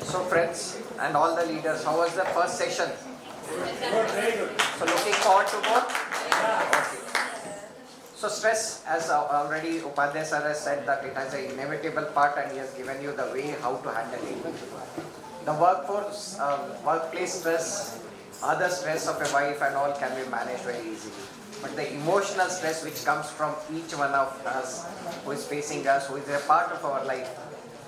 So friends and all the leaders, how was the first session? So looking forward to more? Okay. So stress, as already Upadhyay sir has said, that it has an inevitable part and he has given you the way how to handle it. The workplace stress, other stress of a wife and all can be managed very easily. But the emotional stress which comes from each one of us, who is facing us, who is a part of our life,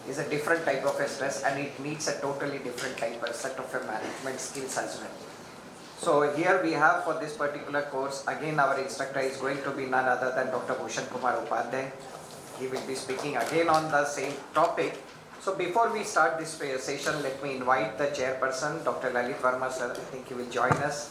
is a different type of a stress, and it needs a totally different type of set of a management skills as well. So here we have for this particular course, again our instructor is going to be none other than Dr. Bhushan Kumar Upadhyay. He will be speaking again on the same topic. So before we start this session, let me invite the chairperson, Dr. Lalit Verma sir. I think he will join us.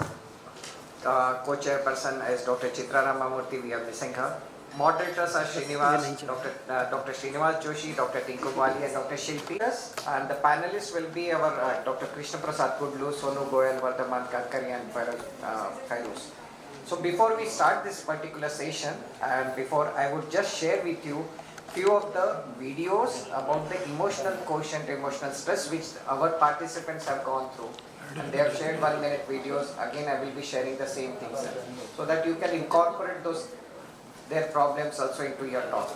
Co-chairperson is Dr. Chitra Ramamurthy, we are missing her. Moderators are Srinivas, Dr. Srinivas Joshi, Dr. Tinku Bali and Dr. Shilpi. And the panelists will be our Dr. Krishna Prasad Kudlu, Sonu Goyal, Vardhaman Karkari and Fairuz. So before we start this particular session, and before I would just share with you few of the videos about the emotional quotient, emotional stress which our participants have gone through. And they have shared 1-minute videos. Again, I will be sharing the same things so that you can incorporate their problems also into your talk.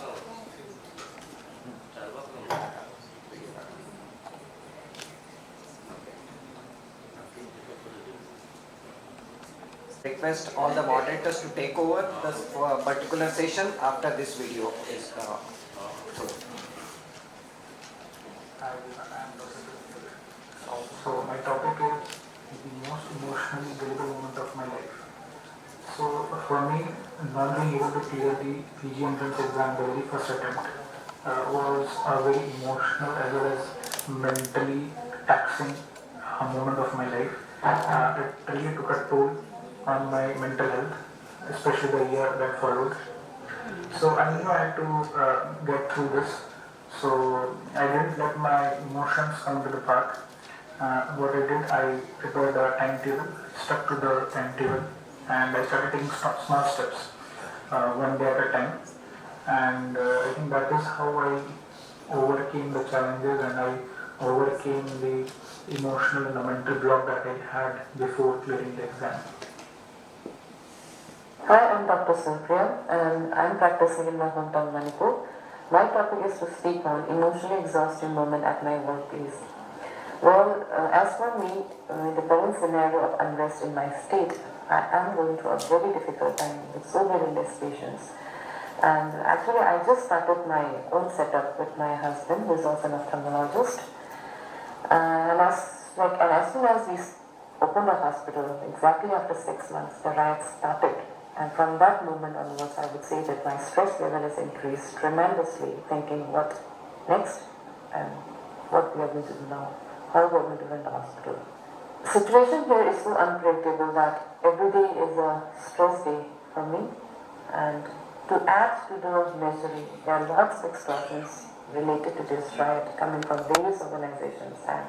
Request all the moderators to take over this particular session after this video is through. So my topic is the most emotionally valuable moment of my life. So for me, not being able to clear the PG entrance exam the very first attempt was a very emotional as well as mentally taxing moment of my life. It really took a toll on my mental health, especially the year that followed. So I knew I had to get through this. So I didn't let my emotions come to the path. What I did, I prepared a timetable, stuck to the timetable, and I started taking small steps, one day at a time. And I think that is how I overcame the challenges and I overcame the emotional and the mental block that I had before clearing the exam. Hi, I'm Dr. Supriya and I'm practicing in my hometown Manipur. My topic is to speak on emotionally exhausting moment at my workplace. Well, as for me, in the current scenario of unrest in my state, I am going through a very difficult time with so very less patients. And actually, I just started my own setup with my husband, who is also an ophthalmologist. And as soon as we opened the hospital, exactly after 6 months, the riots started. And from that moment onwards, I would say that my stress level has increased tremendously, thinking what next and what we are going to do now. How we're going to run the hospital. The situation here is so unpredictable that every day is a stress day for me. And to add to the misery, there are lots of extortions related to this riot coming from various organizations. And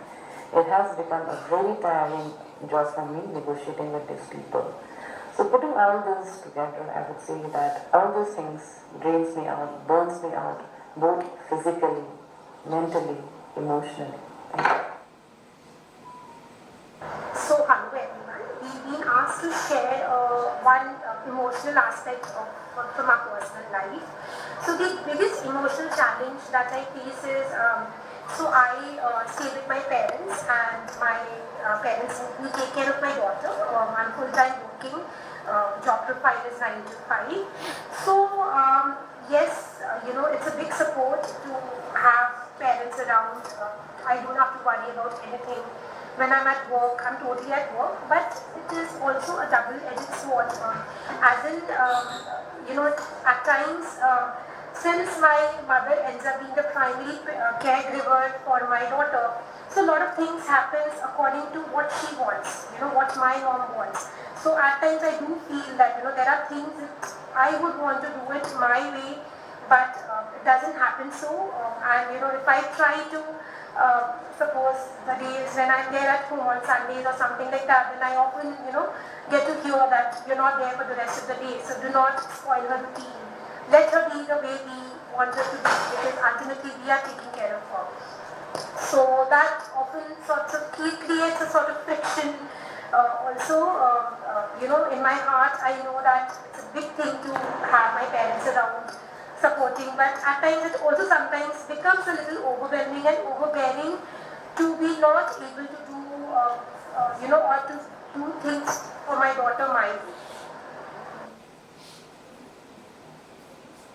it has become a very tiring job for me negotiating with these people. So putting all this together, I would say that all those things drains me out, burns me out, both physically, mentally, emotionally. Thank you. So hello everyone, we've been asked to share one emotional aspect from our personal life. So the biggest emotional challenge that I face is, so I stay with my parents and my parents will take care of my daughter. I'm full-time working, job profile is 9 to 5. So yes, it's a big support to have parents around. I don't have to worry about anything. When I'm at work, I'm totally at work, but it is also a double-edged sword. As in, at times, since my mother ends up being the primary caregiver for my daughter, so a lot of things happens according to what she wants, what my mom wants. So at times I do feel that, there are things that I would want to do it my way, but it doesn't happen so. And, if I try to suppose the days when I'm there at home on Sundays or something like that, then I often, get to hear that you're not there for the rest of the day, so do not spoil her routine. Let her be the way we want her to be, because ultimately we are taking care of her. So that often creates a sort of friction. In my heart, I know that it's a big thing to have my parents around supporting, but at times it also sometimes becomes a little overwhelming and overbearing to be not able to do, or to do things for my daughter my way.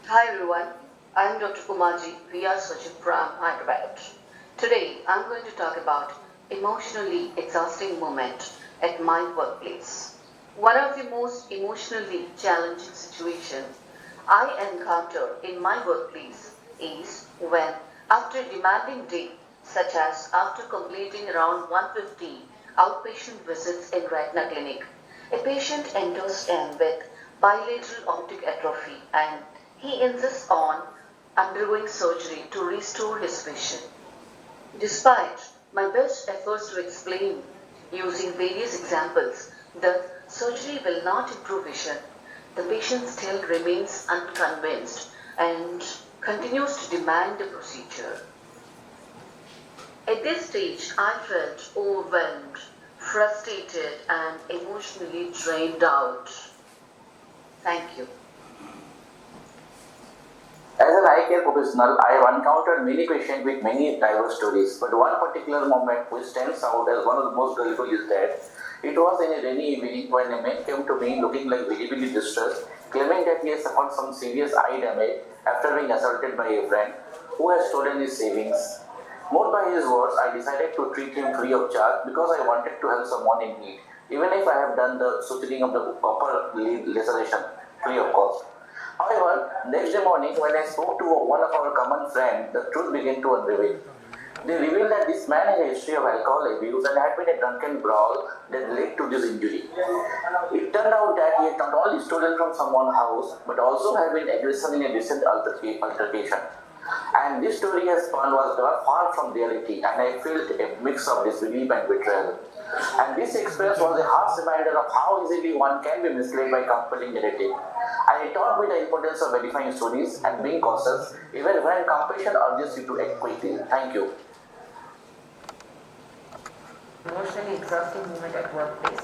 Hi everyone, I am Dr. Kumarji, VR surgeon from Hyderabad. Today I am going to talk about emotionally exhausting moment at my workplace. One of the most emotionally challenging situations I encounter in my workplace is when, after a demanding day, such as after completing around 150 outpatient visits in retina clinic, a patient enters in with bilateral optic atrophy and he insists on undergoing surgery to restore his vision. Despite my best efforts to explain using various examples that surgery will not improve vision, the patient still remains unconvinced and continues to demand the procedure. At this stage, I felt overwhelmed, frustrated, and emotionally drained out. Thank you. As an eye care professional, I have encountered many patients with many diverse stories, but one particular moment which stands out as one of the most gullible is that it was in a rainy evening when a man came to me looking like visibly distressed, claiming that he has suffered some serious eye damage after being assaulted by a friend who has stolen his savings. Moved by his words, I decided to treat him free of charge because I wanted to help someone in need, even if I have done the suturing of the upper lid laceration free of cost. However, next day morning when I spoke to one of our common friends, the truth began to unravel. They revealed that this man had a history of alcohol abuse and had been a drunken brawl that led to this injury. It turned out that he had not only stolen from someone's house, but also had been aggressive in a recent altercation. And this story has spun was far from reality, and I felt a mix of disbelief and betrayal. And this experience was a harsh reminder of how easily one can be misled by compelling narrative. And it taught me the importance of verifying stories and being cautious, even when compassion urges you to act quickly. Thank you. Emotionally exhausting moment at workplace.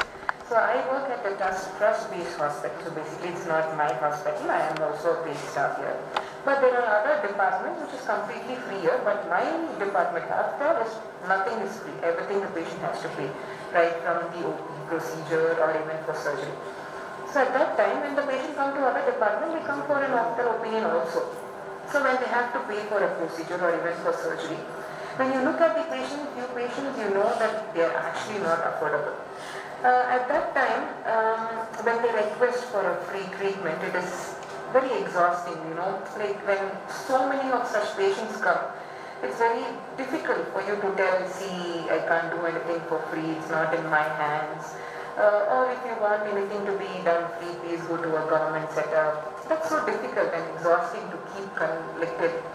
So I work at a trust-based hospital. So basically it's not my hospital, I am also a paid staff here. But there are other departments which is completely free here, but my department after is nothing is free. Everything the patient has to pay, right from the OP procedure or even for surgery. So at that time when the patient comes to other department, they come for an optical opinion also. So when they have to pay for a procedure or even for surgery, when you look at the few patients, you know that they are actually not affordable. At that time, when they request for a free treatment, it is very exhausting, like when so many of such patients come, it's very difficult for you to tell, see, I can't do anything for free, it's not in my hands. Or if you want anything to be done free, please go to a government setup. That's so difficult and exhausting to keep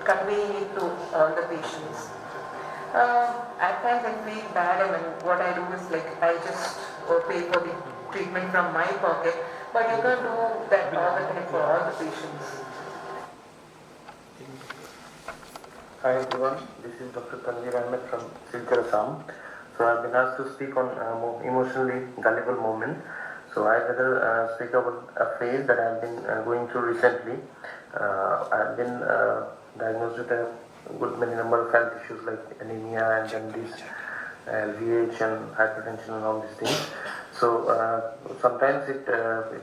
conveying it to all the patients. At times I feel bad, what I do is I just pay for the treatment from my pocket, but you can't do that all the time for all the patients. Hi everyone, this is Dr. Tanvir Ahmed from Silchar, Assam. So I've been asked to speak on emotionally gullible moment. So I'd rather speak about a phase that I've been going through recently. I've been diagnosed with a good many number of health issues like anemia and then this LVH and hypertension and all these things. So sometimes it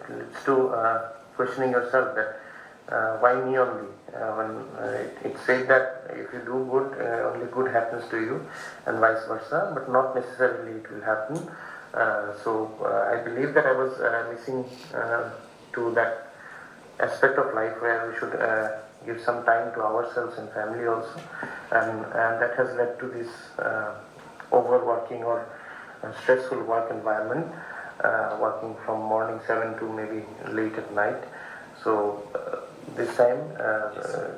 leads to questioning yourself that why me only? When it's said that if you do good, only good happens to you, and vice versa, but not necessarily it will happen. So I believe that I was missing to that aspect of life where we should give some time to ourselves and family also, and that has led to this overworking or stressful work environment, working from morning 7 to maybe late at night. So this time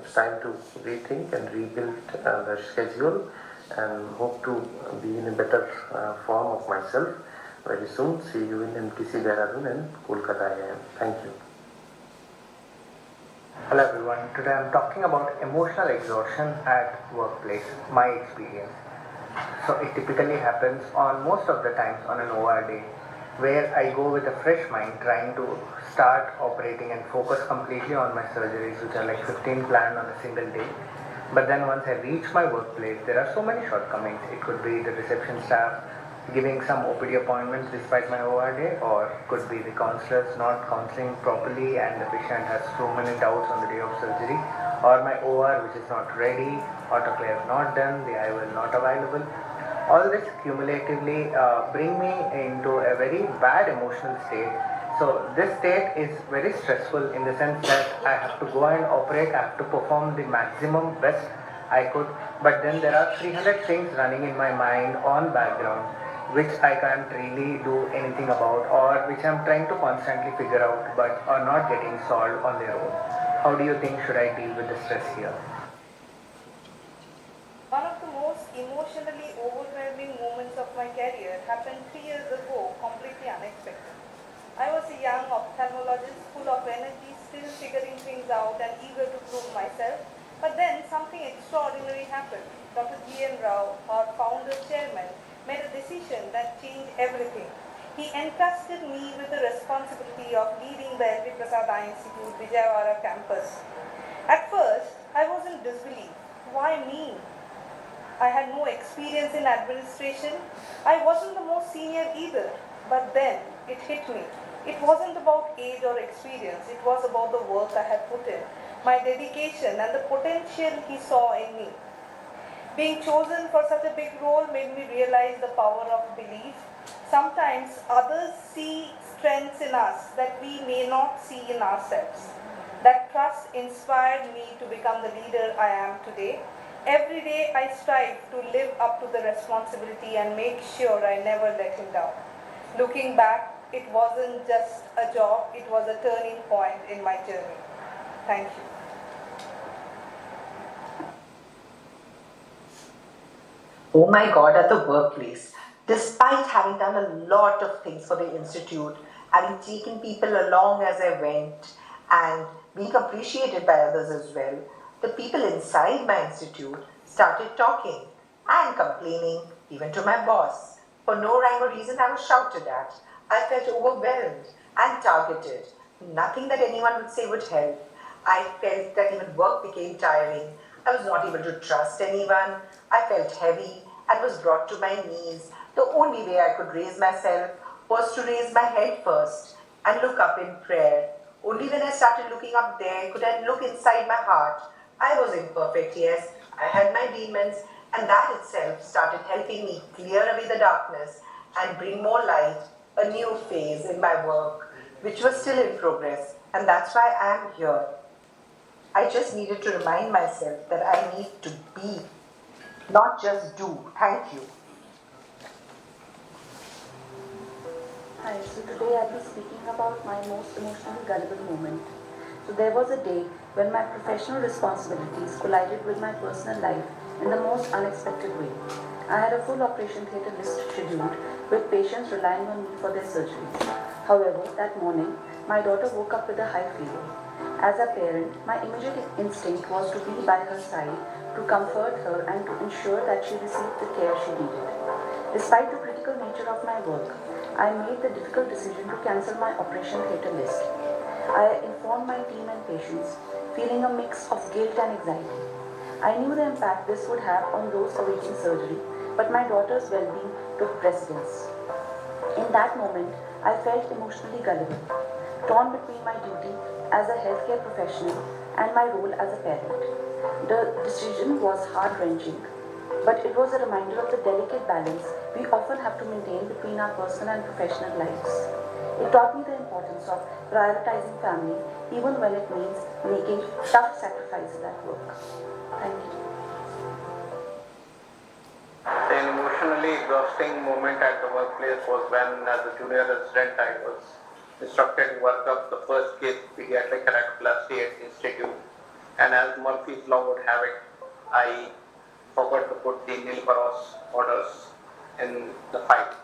it's time to rethink and rebuild the schedule and hope to be in a better form of myself very soon. See you in MTC Dehradun and Kolkata IIM. Thank you. Hello everyone, today I am talking about emotional exhaustion at workplace, my experience. So it typically happens on most of the times on an OR day, where I go with a fresh mind trying to start operating and focus completely on my surgeries, which are like 15 planned on a single day. But then once I reach my workplace, there are so many shortcomings. It could be the reception staff giving some OPD appointments despite my OR day, or could be the counselors not counseling properly and the patient has so many doubts on the day of surgery, or my OR which is not ready, autoclave not done, the IOL not available. All this cumulatively bring me into a very bad emotional state. So this state is very stressful in the sense that I have to go and operate, I have to perform the maximum best I could, but then there are 300 things running in my mind on background which I can't really do anything about, or which I'm trying to constantly figure out but are not getting solved on their own. How do you think should I deal with the stress here? One of the most emotionally overwhelming moments of my career happened 3 years ago, completely unexpected. I was a young ophthalmologist full of energy, still figuring things out and eager to prove myself. But then something extraordinary happened. Dr. G.N. Rao, our founder chairman, made a decision that changed everything. He entrusted me with the responsibility of leading the L.V. Prasad Eye Institute Vijayawada campus. At first, I was in disbelief. Why me? I had no experience in administration. I wasn't the most senior either. But then it hit me. It wasn't about age or experience. It was about the work I had put in, my dedication and the potential he saw in me. Being chosen for such a big role made me realize the power of belief. Sometimes others see strengths in us that we may not see in ourselves. That trust inspired me to become the leader I am today. Every day I strive to live up to the responsibility and make sure I never let him down. Looking back, it wasn't just a job, it was a turning point in my journey. Thank you. Oh my God, at the workplace, despite having done a lot of things for the institute, having taken people along as I went, and being appreciated by others as well, the people inside my institute started talking and complaining, even to my boss. For no rhyme or reason, I was shouted at. I felt overwhelmed and targeted. Nothing that anyone would say would help. I felt that even work became tiring. I was not able to trust anyone. I felt heavy and was brought to my knees. The only way I could raise myself was to raise my head first and look up in prayer. Only when I started looking up there could I look inside my heart. I was imperfect, yes. I had my demons, and that itself started helping me clear away the darkness and bring more light, a new phase in my work, which was still in progress. And that's why I am here. I just needed to remind myself that I need to be, not just do. Thank you. Hi, so today I'll be speaking about my most emotionally gullible moment. So there was a day when my professional responsibilities collided with my personal life in the most unexpected way. I had a full operation theatre list scheduled with patients relying on me for their surgeries. However, that morning, my daughter woke up with a high fever. As a parent, my immediate instinct was to be by her side, to comfort her and to ensure that she received the care she needed. Despite the critical nature of my work, I made the difficult decision to cancel my operation theatre list. I informed my team and patients, feeling a mix of guilt and anxiety. I knew the impact this would have on those awaiting surgery, but my daughter's well-being took precedence. In that moment, I felt emotionally gullible, torn between my duty as a healthcare professional and my role as a parent. The decision was heart-wrenching, but it was a reminder of the delicate balance we often have to maintain between our personal and professional lives. It taught me the importance of prioritizing family even when it means making tough sacrifices at work. Thank you. An emotionally exhausting moment at the workplace was when, as a junior resident, I was instructed to work up the first case pediatric keratoplasty at the institute. And as Murphy's Law would have it, I forgot to put the nil cross orders in the file.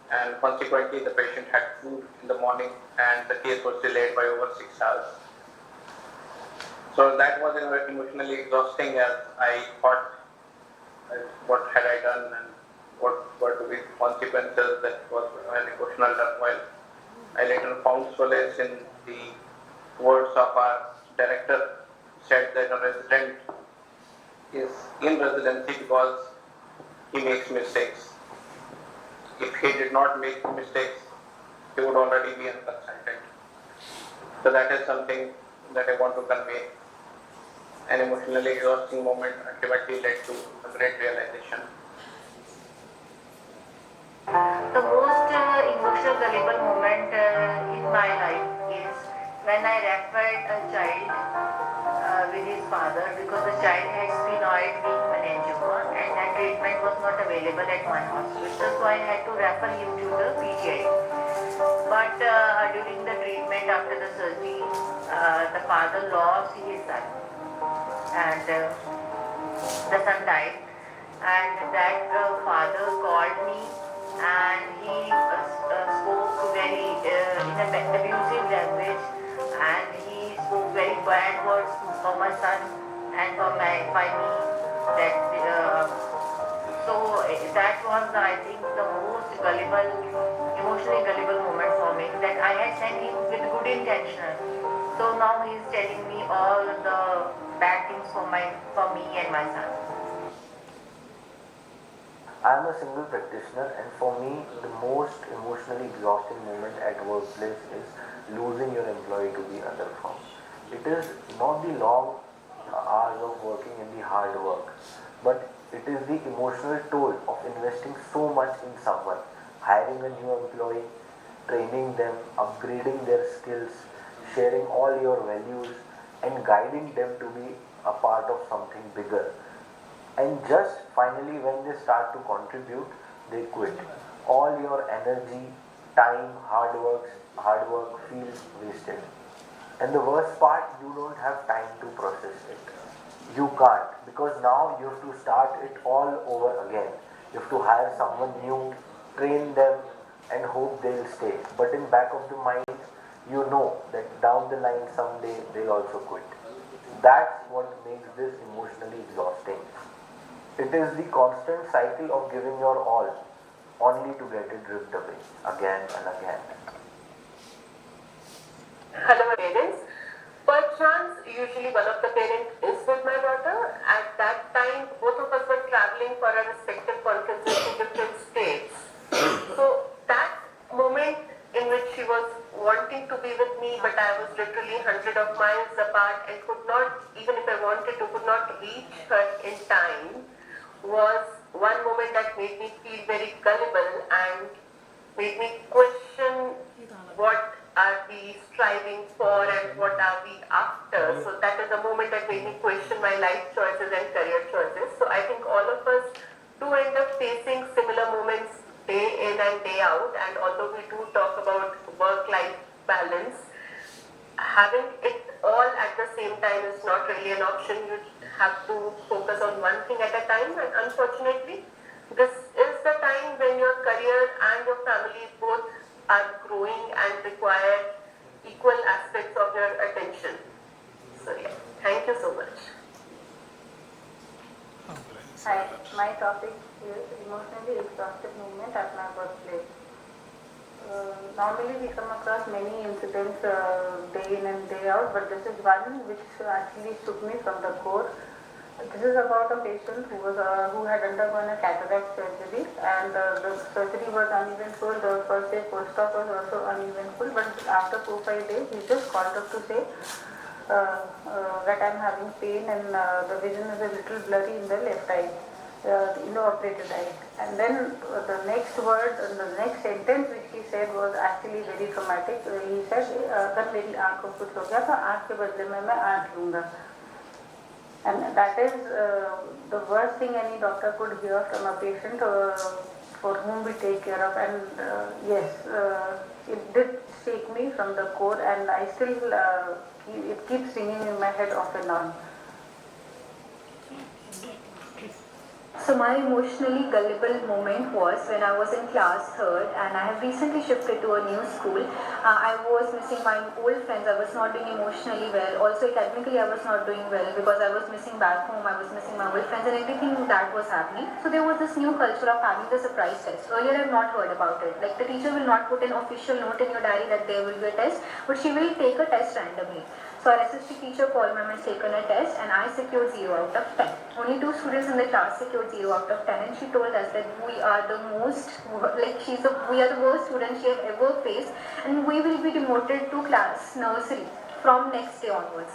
And consequently, the patient had food in the morning and the case was delayed by over 6 hours. So that was emotionally exhausting, as I thought, what had I done, and consequences that was an emotional turmoil. I later found solace in the words of our director, said that a resident is in residency because he makes mistakes. If he did not make mistakes, he would already be a consultant. So that is something that I want to convey. An emotionally exhausting moment ultimately led to a great realization. The most emotional gullible moment in my life is when I referred a child with his father because the child had sphenoid weak meningioma and that treatment was not available at my hospital, so I had to refer him to the PGI. But during the treatment after the surgery, the father lost his son and the son died, and that father called me and he spoke very in an abusive language, and he spoke very bad words for my son and for by me. That was, I think, the most gullible, emotionally gullible moment for me, that I had sent him with good intention. So now he is telling me all the bad things for me and my son. I am a single practitioner, and for me, the most emotionally exhausting moment at workplace is losing your employee to the other firm. It is not the long hours of working and the hard work, but it is the emotional toll of investing so much in someone, hiring a new employee, training them, upgrading their skills, sharing all your values, and guiding them to be a part of something bigger. And just finally, when they start to contribute, they quit. All your energy, time, hard work feels wasted. And the worst part, you don't have time to process it. You can't, because now you have to start it all over again. You have to hire someone new, train them, and hope they'll stay. But in back of the mind, you know that down the line someday they'll also quit. That's what makes this emotionally exhausting. It is the constant cycle of giving your all, only to get it ripped away again and again. Hello parents. Perchance, usually one of the parents is with my daughter. At that time, both of us were traveling for our respective conferences in different states. So that moment in which she was wanting to be with me, but I was literally hundreds of miles apart and could not, even if I wanted to, could not reach her in time, was one moment that made me feel very gullible and made me question what are we striving for and what are we after. So that is a moment that made me question my life choices and career choices. So I think all of us do end up facing similar moments day in and day out, and although we do talk about work-life balance, having it all at the same time is not really an option. You have to focus on one thing at a time, and unfortunately, this is the time when your career and your family both are growing and require equal aspects of your attention. So yeah, thank you so much. Hi, my topic is emotionally exhausted moment at my workplace. Normally we come across many incidents day in and day out, but this is one which actually shook me from the core. This is about a patient who had undergone a cataract surgery, and the surgery was uneventful. The first day post-op was also uneventful, but after 4-5 days he just called up to say that I'm having pain and the vision is a little blurry in the left eye. In the operated eye. And then the next word, the next sentence which he said was actually very traumatic. He said, "अगर मेरी आँख को कुछ हो गया तो आँख के बदले में मैं आँख लूँगा." And that is the worst thing any doctor could hear from a patient for whom we take care of. And yes, it did shake me from the core, and I still it keeps ringing in my head off and on. So my emotionally gullible moment was when I was in class 3rd and I have recently shifted to a new school. I was missing my old friends, I was not doing emotionally well. Also academically I was not doing well because I was missing back home, I was missing my old friends and everything that was happening. So there was this new culture of having the surprise test. Earlier I have not heard about it. Like the teacher will not put an official note in your diary that there will be a test, but she will take a test randomly. So our SST teacher called me and taken a test and I secured 0 out of 10. Only 2 students in the class secured 0 out of 10 and she told us that we are the most, we are the worst students she have ever faced and we will be demoted to class nursery from next day onwards.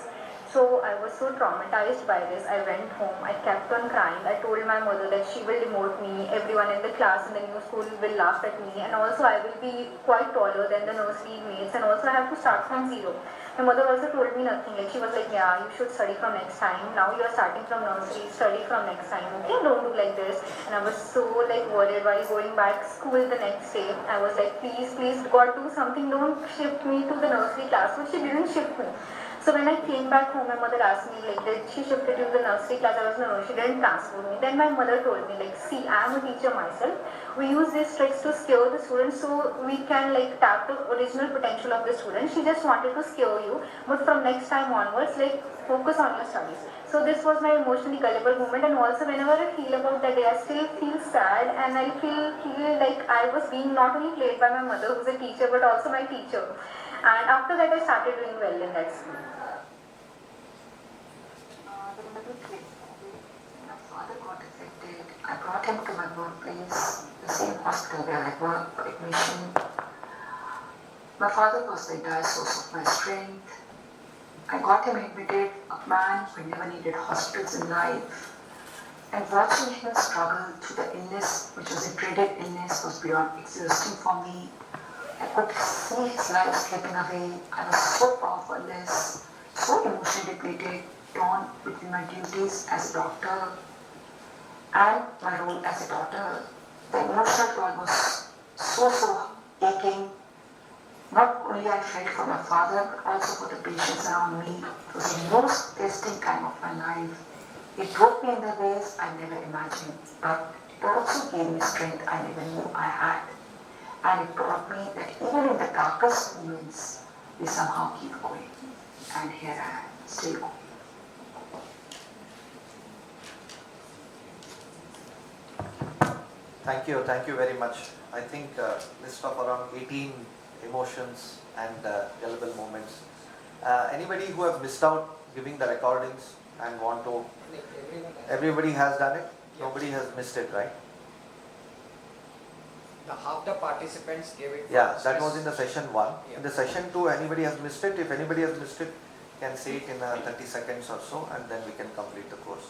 So I was so traumatized by this. I went home, I kept on crying. I told my mother that she will demote me, everyone in the class in the new school will laugh at me and also I will be quite taller than the nursery mates and also I have to start from 0. My mother also told me nothing. Like she was like, yeah, you should study from next time. Now you are starting from nursery, study from next time. Okay, don't do like this. And I was so like worried while going back school the next day. I was like, please, please, God, do something. Don't shift me to the nursery class. But she didn't shift me. So when I came back home, my mother asked me like, did she shifted you to the nursery class? I was no, she didn't transfer me. Then my mother told me like, see, I am a teacher myself. We use these tricks to scare the students so we can like tap the original potential of the student. She just wanted to scare you, but from next time onwards, like focus on your studies. So this was my emotionally gullible moment, and also whenever I feel about that day, I still feel sad and I feel like I was being not only played by my mother who's a teacher but also my teacher. And after that I started doing well in that school. My father got affected. I brought him to my workplace, the same hospital where I work for admission. My father was the entire source of my strength. I got him admitted, a man who never needed hospitals in life. And watching him struggle through the illness, which was a dreaded illness, was beyond exhausting for me. I could see his life slipping away. I was so powerless, so emotionally depleted, torn between my duties as a doctor and my role as a daughter. The emotional toll was so aching. Not only I felt for my father, but also for the patients around me. It was the most testing time of my life. It broke me in the ways I never imagined, but it also gave me strength I never knew I had. And it taught me that even in the darkest moments, we somehow keep going. And here I am, still going. Thank you very much. I think list of around 18 emotions and gullible moments. Anybody who have missed out giving the recordings and want to? Everybody has done it? Yeah. Nobody has missed it, right? Half the participants gave it. Yeah, that was in the session 1. Yeah. In the session 2, anybody has missed it? If anybody has missed it, can say it in 30 seconds or so, and then we can complete the course.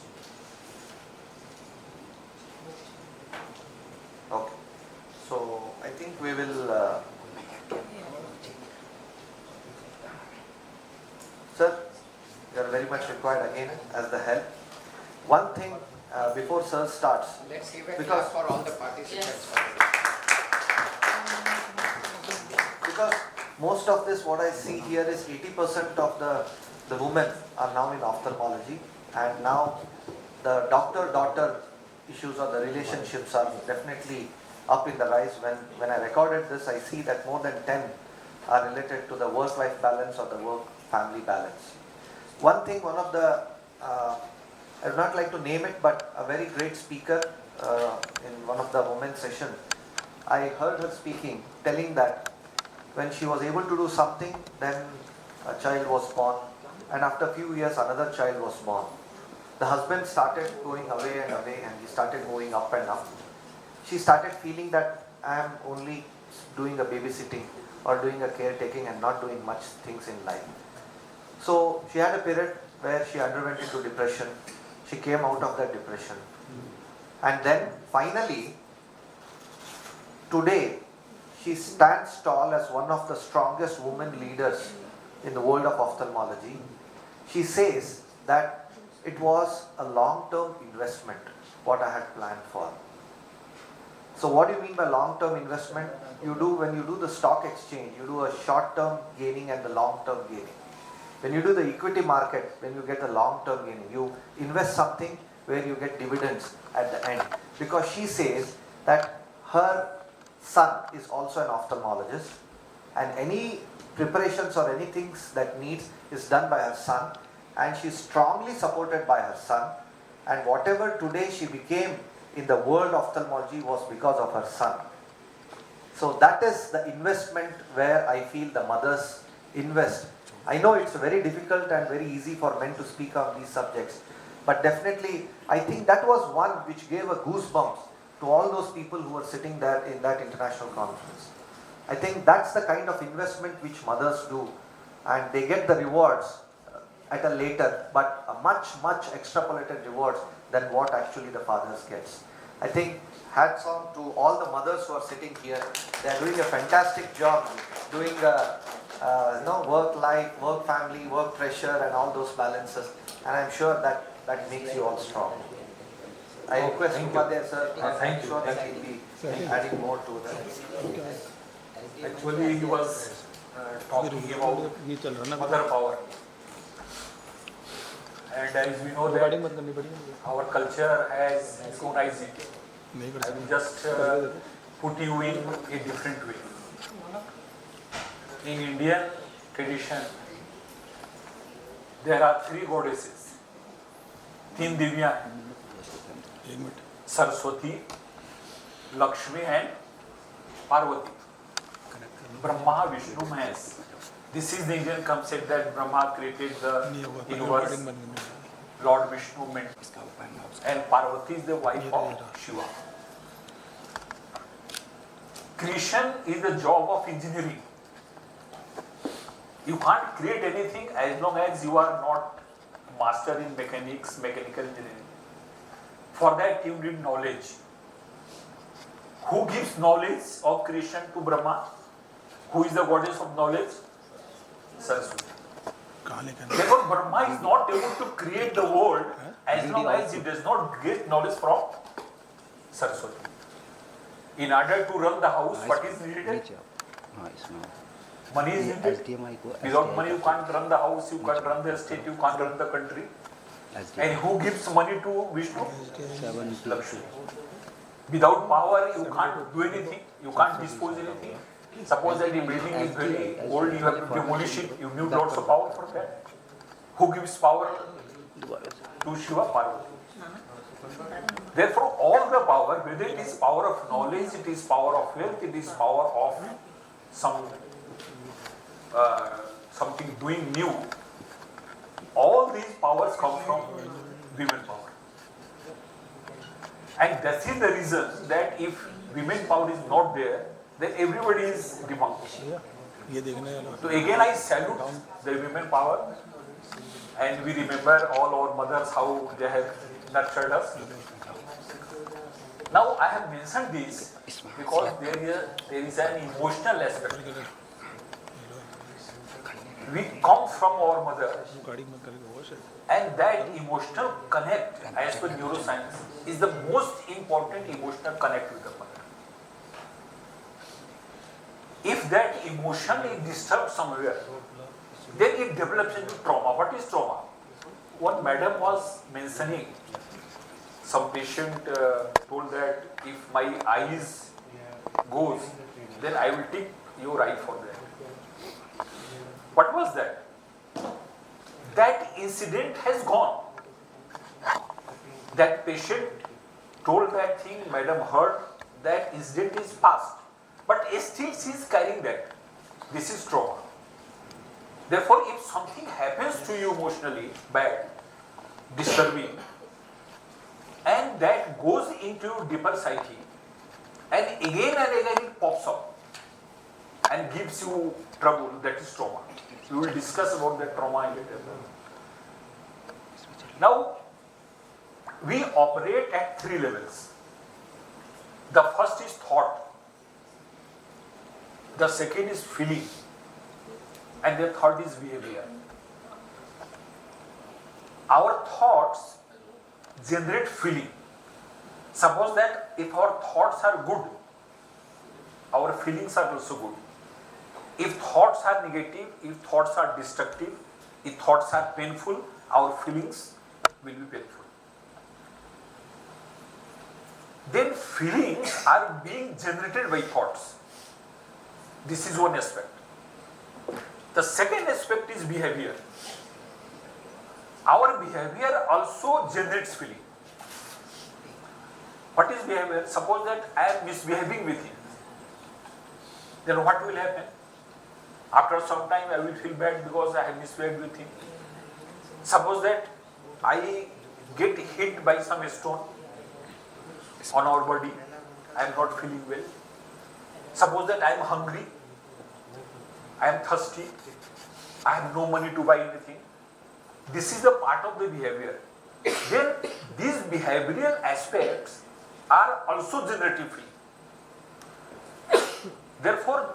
Okay. So I think we will. Sir, you are very much required again as the help. One thing before Sir starts. Let's give a clap for all the participants. Yes. Because most of this, what I see here is 80% of the women are now in ophthalmology, and now the doctor-daughter issues or the relationships are definitely up in the rise. When I recorded this, I see that more than 10 are related to the work-life balance or the work-family balance. One thing, one of the, I would not like to name it, but a very great speaker in one of the women's session, I heard her speaking, telling that when she was able to do something, then a child was born, and after a few years another child was born. The husband started going away and away, and he started moving up and up. She started feeling that I am only doing a babysitting or doing a caretaking and not doing much things in life. So she had a period where she underwent into depression. She came out of that depression. And then finally, today, she stands tall as one of the strongest women leaders in the world of ophthalmology. She says that it was a long-term investment, what I had planned for. So what do you mean by long-term investment? When you do the stock exchange, you do a short-term gaining and the long-term gaining. When you do the equity market, when you get a long-term gaining, you invest something where you get dividends at the end. Because she says that her son is also an ophthalmologist, and any preparations or anything that needs is done by her son, and she is strongly supported by her son, and whatever today she became in the world of ophthalmology was because of her son. So that is the investment where I feel the mothers invest. I know it's very difficult and very easy for men to speak on these subjects, but definitely I think that was one which gave a goosebumps to all those people who were sitting there in that international conference. I think that's the kind of investment which mothers do, and they get the rewards at a later, but a much extrapolated rewards than what actually the fathers gets. I think hats on to all the mothers who are sitting here. They are doing a fantastic job, doing work life, work family, work pressure and all those balances, and I'm sure that makes you all strong. I request Upadhyay sir, I'm sure that he will be adding more to that. Actually, he was talking about mother power. And as we know that our culture has recognized it. I will just put you in a different way. In Indian tradition, there are three goddesses. तीन देवियां हैं, Saraswati, Lakshmi and Parvati. Brahma, Vishnu, Mahesh. This is the Indian concept that Brahma created the universe, Lord Vishnu meant, and Parvati is the wife of Shiva. Creation is the job of engineering. You can't create anything as long as you are not master in mechanics, mechanical engineering. For that you need knowledge. Who gives knowledge of creation to Brahma? Who is the goddess of knowledge? Saraswati. Therefore, Brahma is not able to create the world as long as he does not get knowledge from Saraswati. In order to run the house, what is needed? Money is needed. Without money, you can't run the house, you can't run the state, you can't run the country. And who gives money to Vishnu? Lakshmi. Without power, you can't do anything, you can't dispose anything. Suppose that the building is very old, you have to demolish it, you need lots of power for that. Who gives power to Shiva? Parvati. Therefore, all the power, whether it is power of knowledge, it is power of wealth, it is power of something doing new, all these powers come from women power. And that is the reason that if women power is not there, then everybody is debunked. So again I salute the women power, and we remember all our mothers how they have nurtured us. Now I have mentioned this because there is an emotional aspect. We come from our mother, and that emotional connect, as per neuroscience, is the most important emotional connect with the mother. If that emotion is disturbed somewhere, then it develops into trauma. What is trauma? What madam was mentioning, some patient told that if my eyes goes, then I will take your eye for that. What was that? That incident has gone. That patient told that thing, madam heard, that incident is past. But still she is carrying that. This is trauma. Therefore, if something happens to you emotionally bad, disturbing, and that goes into your deeper psyche, and again it pops up and gives you trouble, that is trauma. We will discuss about that trauma later. Now, we operate at three levels. The first is thought. The second is feeling, and the third is behavior. Our thoughts generate feeling. Suppose that if our thoughts are good, our feelings are also good. If thoughts are negative, if thoughts are destructive, if thoughts are painful, our feelings will be painful. then feelings are being generated by thoughts. This is one aspect. The second aspect is behavior. Our behavior also generates feeling. What is behavior? Suppose that I am misbehaving with him. Then what will happen? After some time I will feel bad because I have misbehaved with him. Suppose that I get hit by some stone on our body. I am not feeling well. Suppose that I am hungry. I am thirsty. I have no money to buy anything. This is a part of the behavior. Then these behavioral aspects are also generative feeling. Therefore,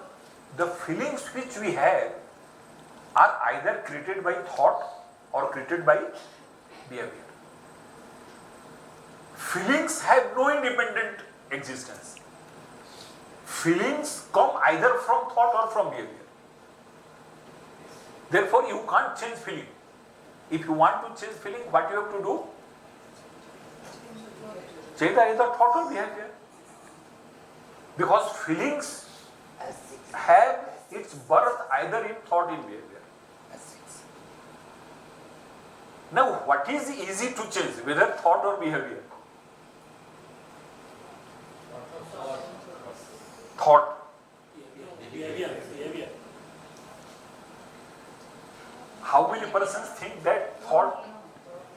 the feelings which we have are either created by thought or created by behavior. Feelings have no independent existence. Feelings come either from thought or from behavior. Therefore, you can't change feeling. If you want to change feeling, what you have to do? Change either thought or behavior. Because feelings have its birth either in thought or in behavior. Now, what is easy to change, whether thought or behavior? Thought. Behavior. How many persons think that thought,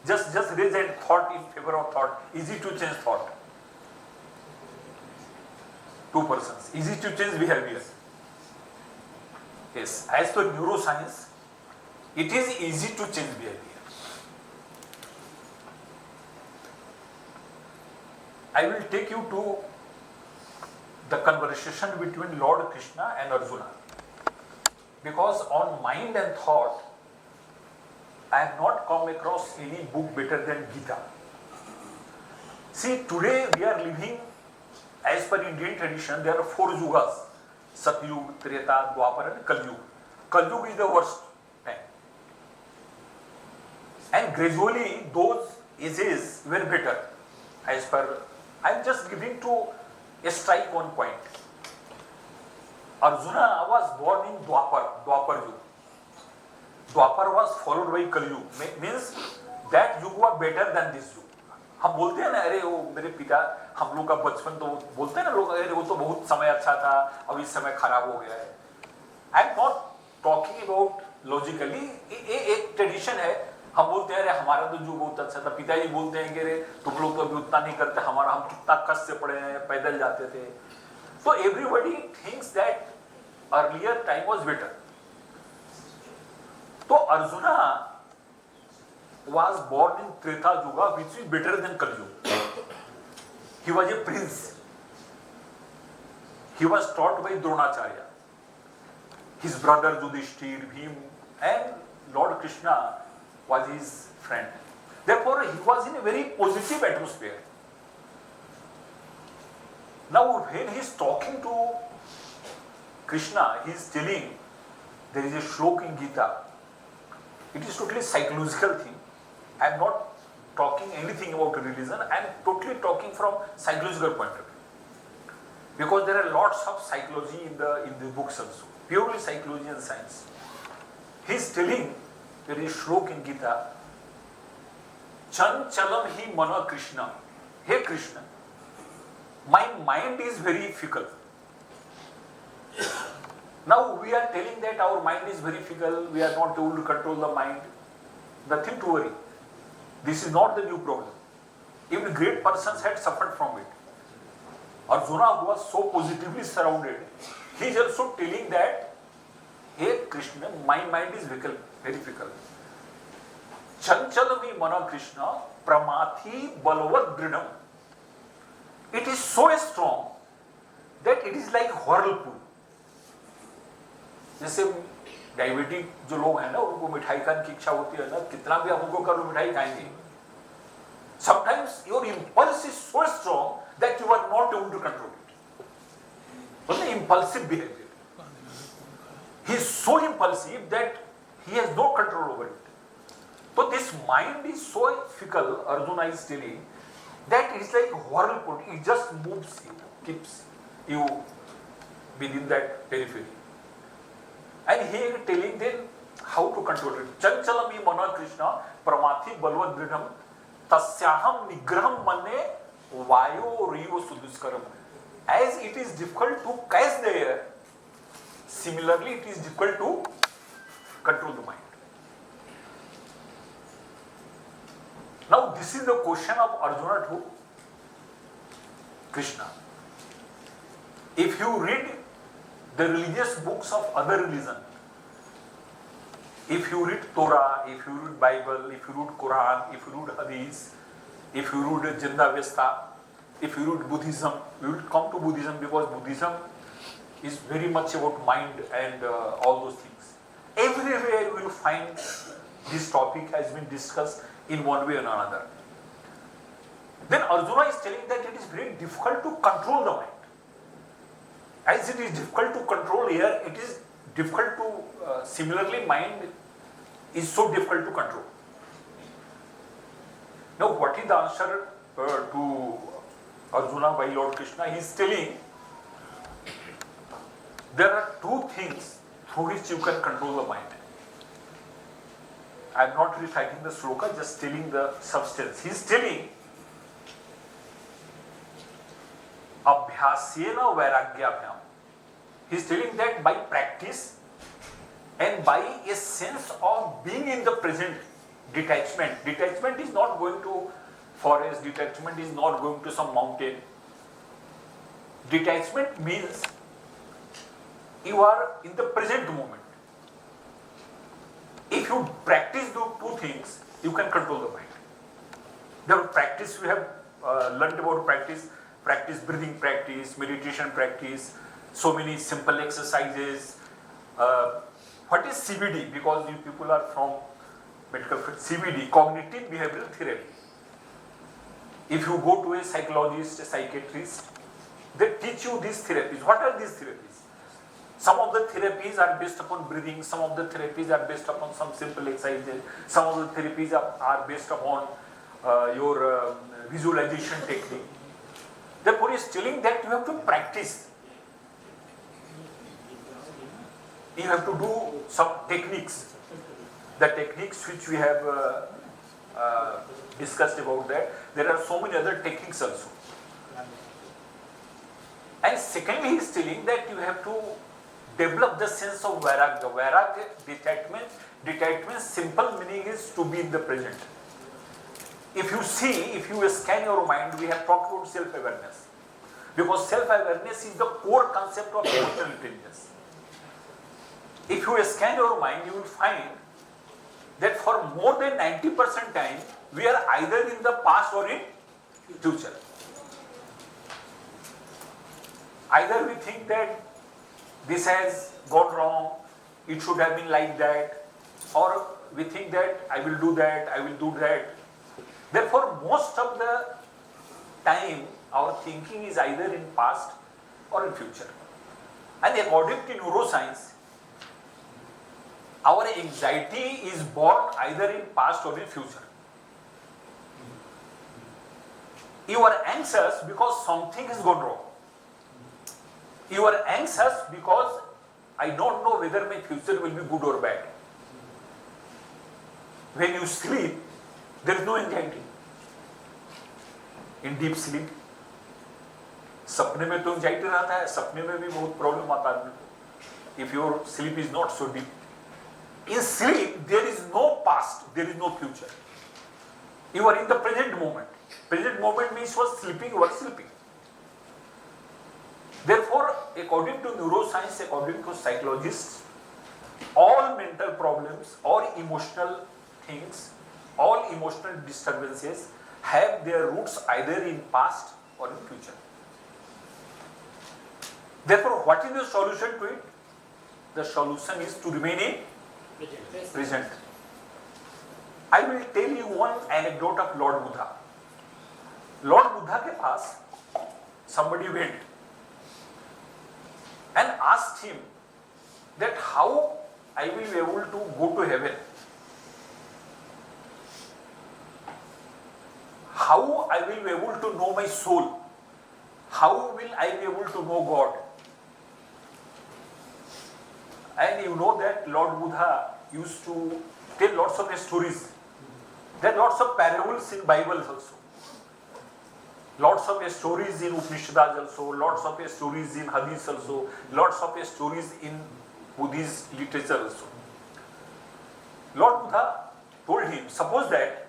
just raise a thought in favor of thought, easy to change thought? 2 persons. Easy to change behavior. Yes, as per neuroscience, it is easy to change behavior. I will take you to the conversation between Lord Krishna and Arjuna. Because on mind and thought, I have not come across any book better than Gita. See, today we are living, as per Indian tradition, there are 4 yugas: Satyug, Treta, Dwapar and Kalyug. Kalyug is the worst time. And gradually those ages were better. As per, I am just giving to a strike one point. Arjuna was born in Dwapar Yug. Dwapar was followed by Kalyug. Means that Yug was better than this Yug. हम बोलते हैं ना, अरे वो मेरे पिता, हम लोग का बचपन तो बोलते हैं ना लोग, अरे वो तो बहुत समय अच्छा था, अब इस समय खराब हो गया है. I am not talking about logically. एक ट्रेडिशन है, हम बोलते हैं अरे हमारा तो जो बहुत अच्छा था. पिताजी बोलते हैं कि अरे तुम लोग तो अभी उतना नहीं करते, हमारा हम कितना कष्ट से पड़े हैं, पैदल जाते थे. तो everybody thinks that earlier time was better. तो arjuna was born in Treta Yuga, which is better than Kali Yuga. He was a prince. He was taught by Dronacharya. His brother Yudhishthir, Bhim, and Lord Krishna was his friend. Therefore, he was in a very positive atmosphere. Now, when he is talking to Krishna, he is telling, there is a shlok in Gita. It is totally psychological thing. I am not talking anything about religion. I am totally talking from psychological point of view. Because there are lots of psychology in the books also. Purely psychology and science. He is telling, there is shlok in Gita, Chanchalam hi mana Krishna. Hey Krishna, my mind is very fickle. Now we are telling that our mind is very fickle, we are not able to control the mind. Nothing to worry. This is not the new problem. Even great persons had suffered from it. Arjuna, who was so positively surrounded, he is also telling that, hey Krishna, my mind is fickle, very fickle. Chanchalami mana Krishna, pramathi balavad drinam. It is so strong that it is like whirlpool. जैसे diabetic जो लोग हैं ना, उनको मिठाई खाने की इच्छा होती है ना, कितना भी आप उनको करो मिठाई खाएंगे. Sometimes your impulse is so strong that you are not able to control it. But the impulsive behavior. He is so impulsive that he has no control over it. So this mind is so fickle, Arjuna is telling, that is like whirlpool. It just moves you, keeps you within that periphery. And he is telling them how to control it. Chanchalami mana Krishna pramati balvad dridham tasyaham nigraham mane vayo riyo suduskaram. As it is difficult to catch the air, similarly it is difficult to control the mind. Now this is the question of Arjuna to Krishna. If you read the religious books of other religion, if you read Torah, if you read Bible, if you read Quran, if you read Hadith, if you read Jindavesta, if you read Buddhism, you will come to Buddhism because Buddhism is very much about mind and all those things. Everywhere you will find this topic has been discussed in one way or another. Then Arjuna is telling that it is very difficult to control the mind. As it is difficult to control here, it is difficult to, similarly mind is so difficult to control. Now what is the answer to Arjuna by Lord Krishna? He is telling there are two things through which you can control the mind. I am not reciting the sloka, just telling the substance. He is telling abhyasena vairagyabhyam. He is telling that by practice and by a sense of being in the present, detachment. Detachment is not going to forest, detachment is not going to some mountain. Detachment means you are in the present moment. If you practice those two things, you can control the mind. The practice we have learned about practice breathing practice, meditation practice, so many simple exercises. What is CBD? Because you people are from medical field. CBD, cognitive behavioral therapy. If you go to a psychologist, a psychiatrist, they teach you these therapies. What are these therapies? Some of the therapies are based upon breathing, some of the therapies are based upon some simple exercises, some of the therapies are based upon your visualization technique. Therefore, he is telling that you have to practice. You have to do some techniques. The techniques which we have discussed about that, there are so many other techniques also. And secondly, he is telling that you have to develop the sense of vairagya. Vairagya, detachment, simple meaning is to be in the present. If you see, if you scan your mind, we have talked about self-awareness. Because self-awareness is the core concept of emotional intelligence. If you scan your mind, you will find that for more than 90% time, we are either in the past or in future. Either we think that this has gone wrong, it should have been like that, or we think that I will do that, I will do that. Therefore, most of the time, our thinking is either in past or in future. And according to neuroscience, our anxiety is born either in past or in future. You are anxious because something has gone wrong. You are anxious because I don't know whether my future will be good or bad. When you sleep, there is no anxiety. In deep sleep, सपने में तो anxiety रहता है, सपने में भी बहुत problem आता है if your sleep is not so deep. In sleep, there is no past, there is no future. You are in the present moment. Present moment means you are sleeping, you are sleeping. Therefore, according to neuroscience, according to psychologists, all mental problems, all emotional things, all emotional disturbances have their roots either in past or in future. Therefore, what is the solution to it? The solution is to remain in present. I will tell you one anecdote of Lord Buddha. Lord Buddha के पास somebody went and asked him that how I will be able to go to heaven. how I will be able to know my soul? How will I be able to know God? And you know that Lord Buddha used to tell lots of stories. There are lots of parables in Bible also. Lots of stories in Upanishads also, lots of stories in Hadith also, lots of stories in Buddhist literature also. Lord Buddha told him, suppose that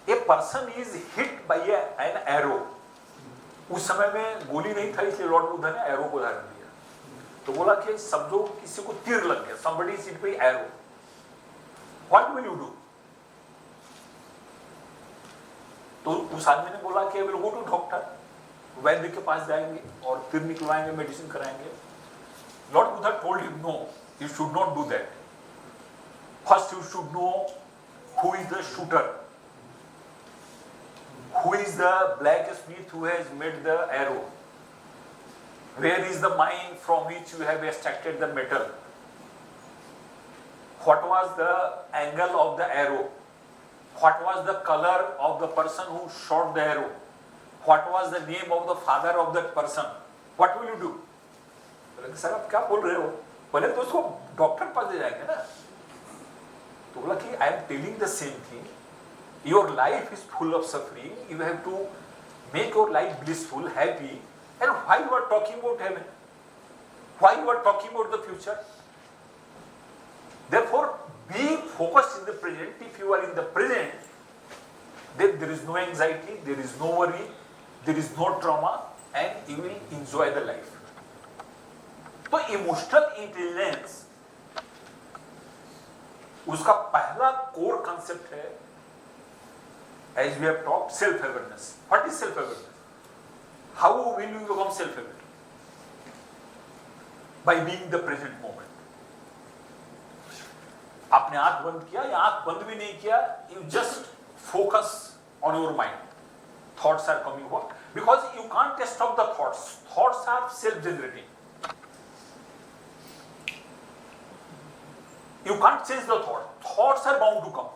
a person is hit by an arrow. उस समय में गोली नहीं था, इसलिए Lord Buddha ने arrow को धारण दिया. तो बोला कि समझो किसी को तीर लग गया, somebody is hit by arrow. What will you do? तो उस आदमी ने बोला कि विल गो टू डॉक्टर, वैद्य के पास जाएंगे और तीर निकलवाएंगे, मेडिसिन कराएंगे. Lord Buddha told him, no, you should not do that. First you should know who is the shooter, who is the blacksmith who has made the arrow, where is the mine from which you have extracted the metal, what was the angle of the arrow, what was the color of the person who shot the arrow, what was the name of the father of that person, what will you do? बोले sir आप क्या बोल रहे हो, पहले तो उसको doctor पास ले जाएंगे ना. तो बोला कि I am telling the same thing. Your life is full of suffering, you have to make your life blissful, happy. And why you are talking about heaven, why you are talking about the future? Therefore, be focused in the present. If you are in the present, then there is no anxiety, there is no worry, there is no trauma, and you will enjoy the life. तो emotional intelligence उसका पहला core concept है, as we have talked, self awareness. What is self awareness? How will you become self aware? By being the present moment. आपने आंख बंद किया या आंख बंद भी नहीं किया, you just focus on your mind. Thoughts are coming, what? Because you can't stop the thoughts. Thoughts are self generating. You can't change the thought. Thoughts are bound to come.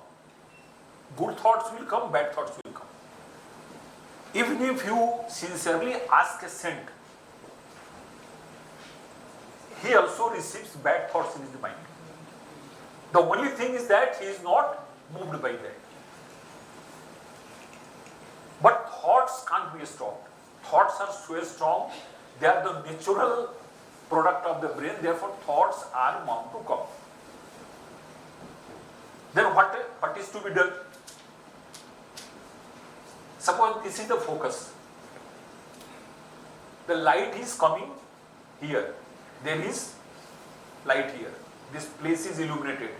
Good thoughts will come, bad thoughts will come. Even if you sincerely ask a saint, he also receives bad thoughts in his mind. The only thing is that he is not moved by that. But thoughts can't be stopped. Thoughts are so strong, they are the natural product of the brain, therefore thoughts are bound to come. Then what is to be done? Suppose this is the focus. The light is coming here. There is light here. This place is illuminated.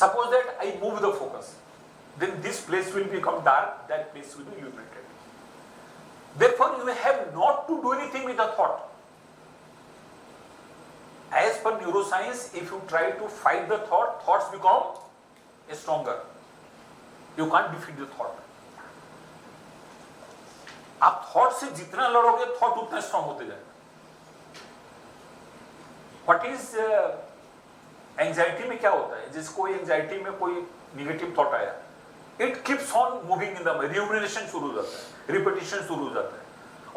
Suppose that I move the focus. Then this place will become dark, that place will be illuminated. Therefore, you have not to do anything with the thought. As per neuroscience, if you try to fight the thought, thoughts become stronger. You can't defeat the thought. आप thought से जितना लड़ोगे, thought उतना strong होते जाएगा. What is anxiety में क्या होता है? जिसको एंजाइटी में कोई निगेटिव थॉट आया, it keeps on moving in the mind. Rumination शुरू हो जाता है, रिपीटिशन शुरू हो जाता है,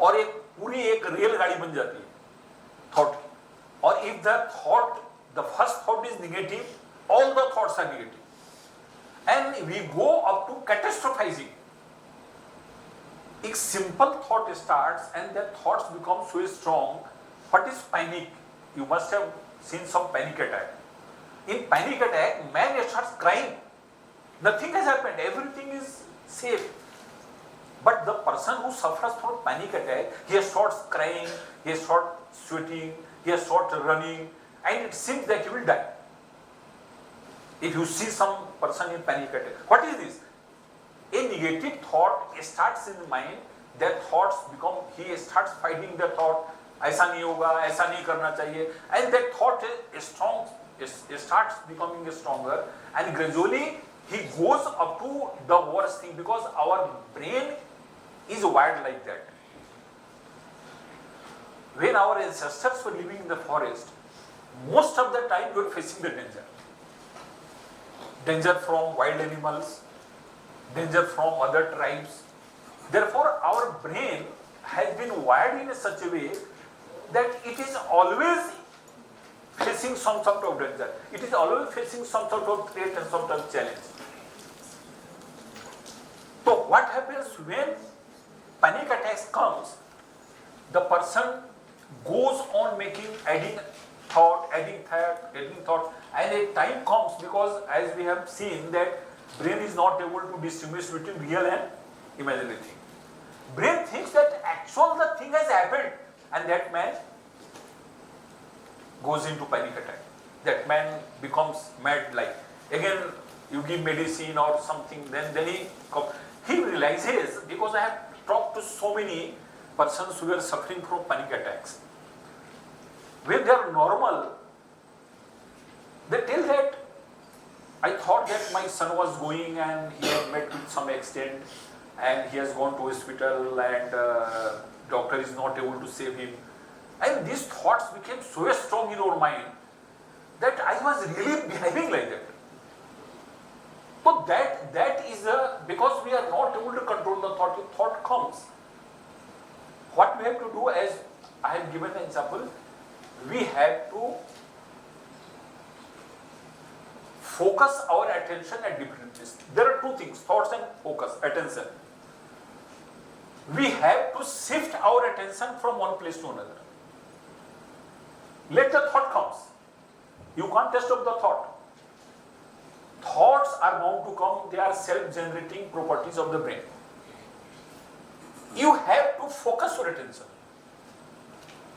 और एक पूरी एक रेलगाड़ी बन जाती है thought. Or if the first thought is negative, all the thoughts are negative. And we go up to catastrophizing. A simple thought starts and that thoughts become so strong. What is panic? You must have seen some panic attack. In panic attack, man starts crying. Nothing has happened, everything is safe. But the person who suffers from panic attack, he starts crying, he starts sweating, he starts running, and it seems that he will die. If you see some person in panic attack, what is this? A negative thought starts in the mind, that thoughts become, he starts fighting the thought, ऐसा नहीं होगा, ऐसा नहीं करना चाहिए, and that thought is strong, starts becoming stronger, and gradually he goes up to the worst thing, because our brain is wired like that. When our ancestors were living in the forest, most of the time we were facing the danger. Danger from wild animals, danger from other tribes. Therefore, our brain has been wired in such a way that it is always facing some sort of danger. It is always facing some sort of threat and some sort of challenge. So what happens when panic attacks comes? The person goes on adding thought, and a time comes, because as we have seen that brain is not able to distinguish between real and imaginary thing. Brain thinks that the thing has happened, and that man goes into panic attack. That man becomes mad. Like again, you give medicine or something, then he realizes, because I have talked to so many persons who are suffering from panic attacks. When they are normal, they tell that I thought that my son was going and he had met with some accident and he has gone to hospital and doctor is not able to save him. And these thoughts became so strong in our mind that I was really behaving like that. So that is because we are not able to control the thought comes. What we have to do, as I have given an example, we have to focus our attention at different places. There are two things, thoughts and focus, attention. We have to shift our attention from one place to another. Let the thought comes. You can't stop the thought. Thoughts are bound to come. They are self-generating properties of the brain. You have to focus your attention.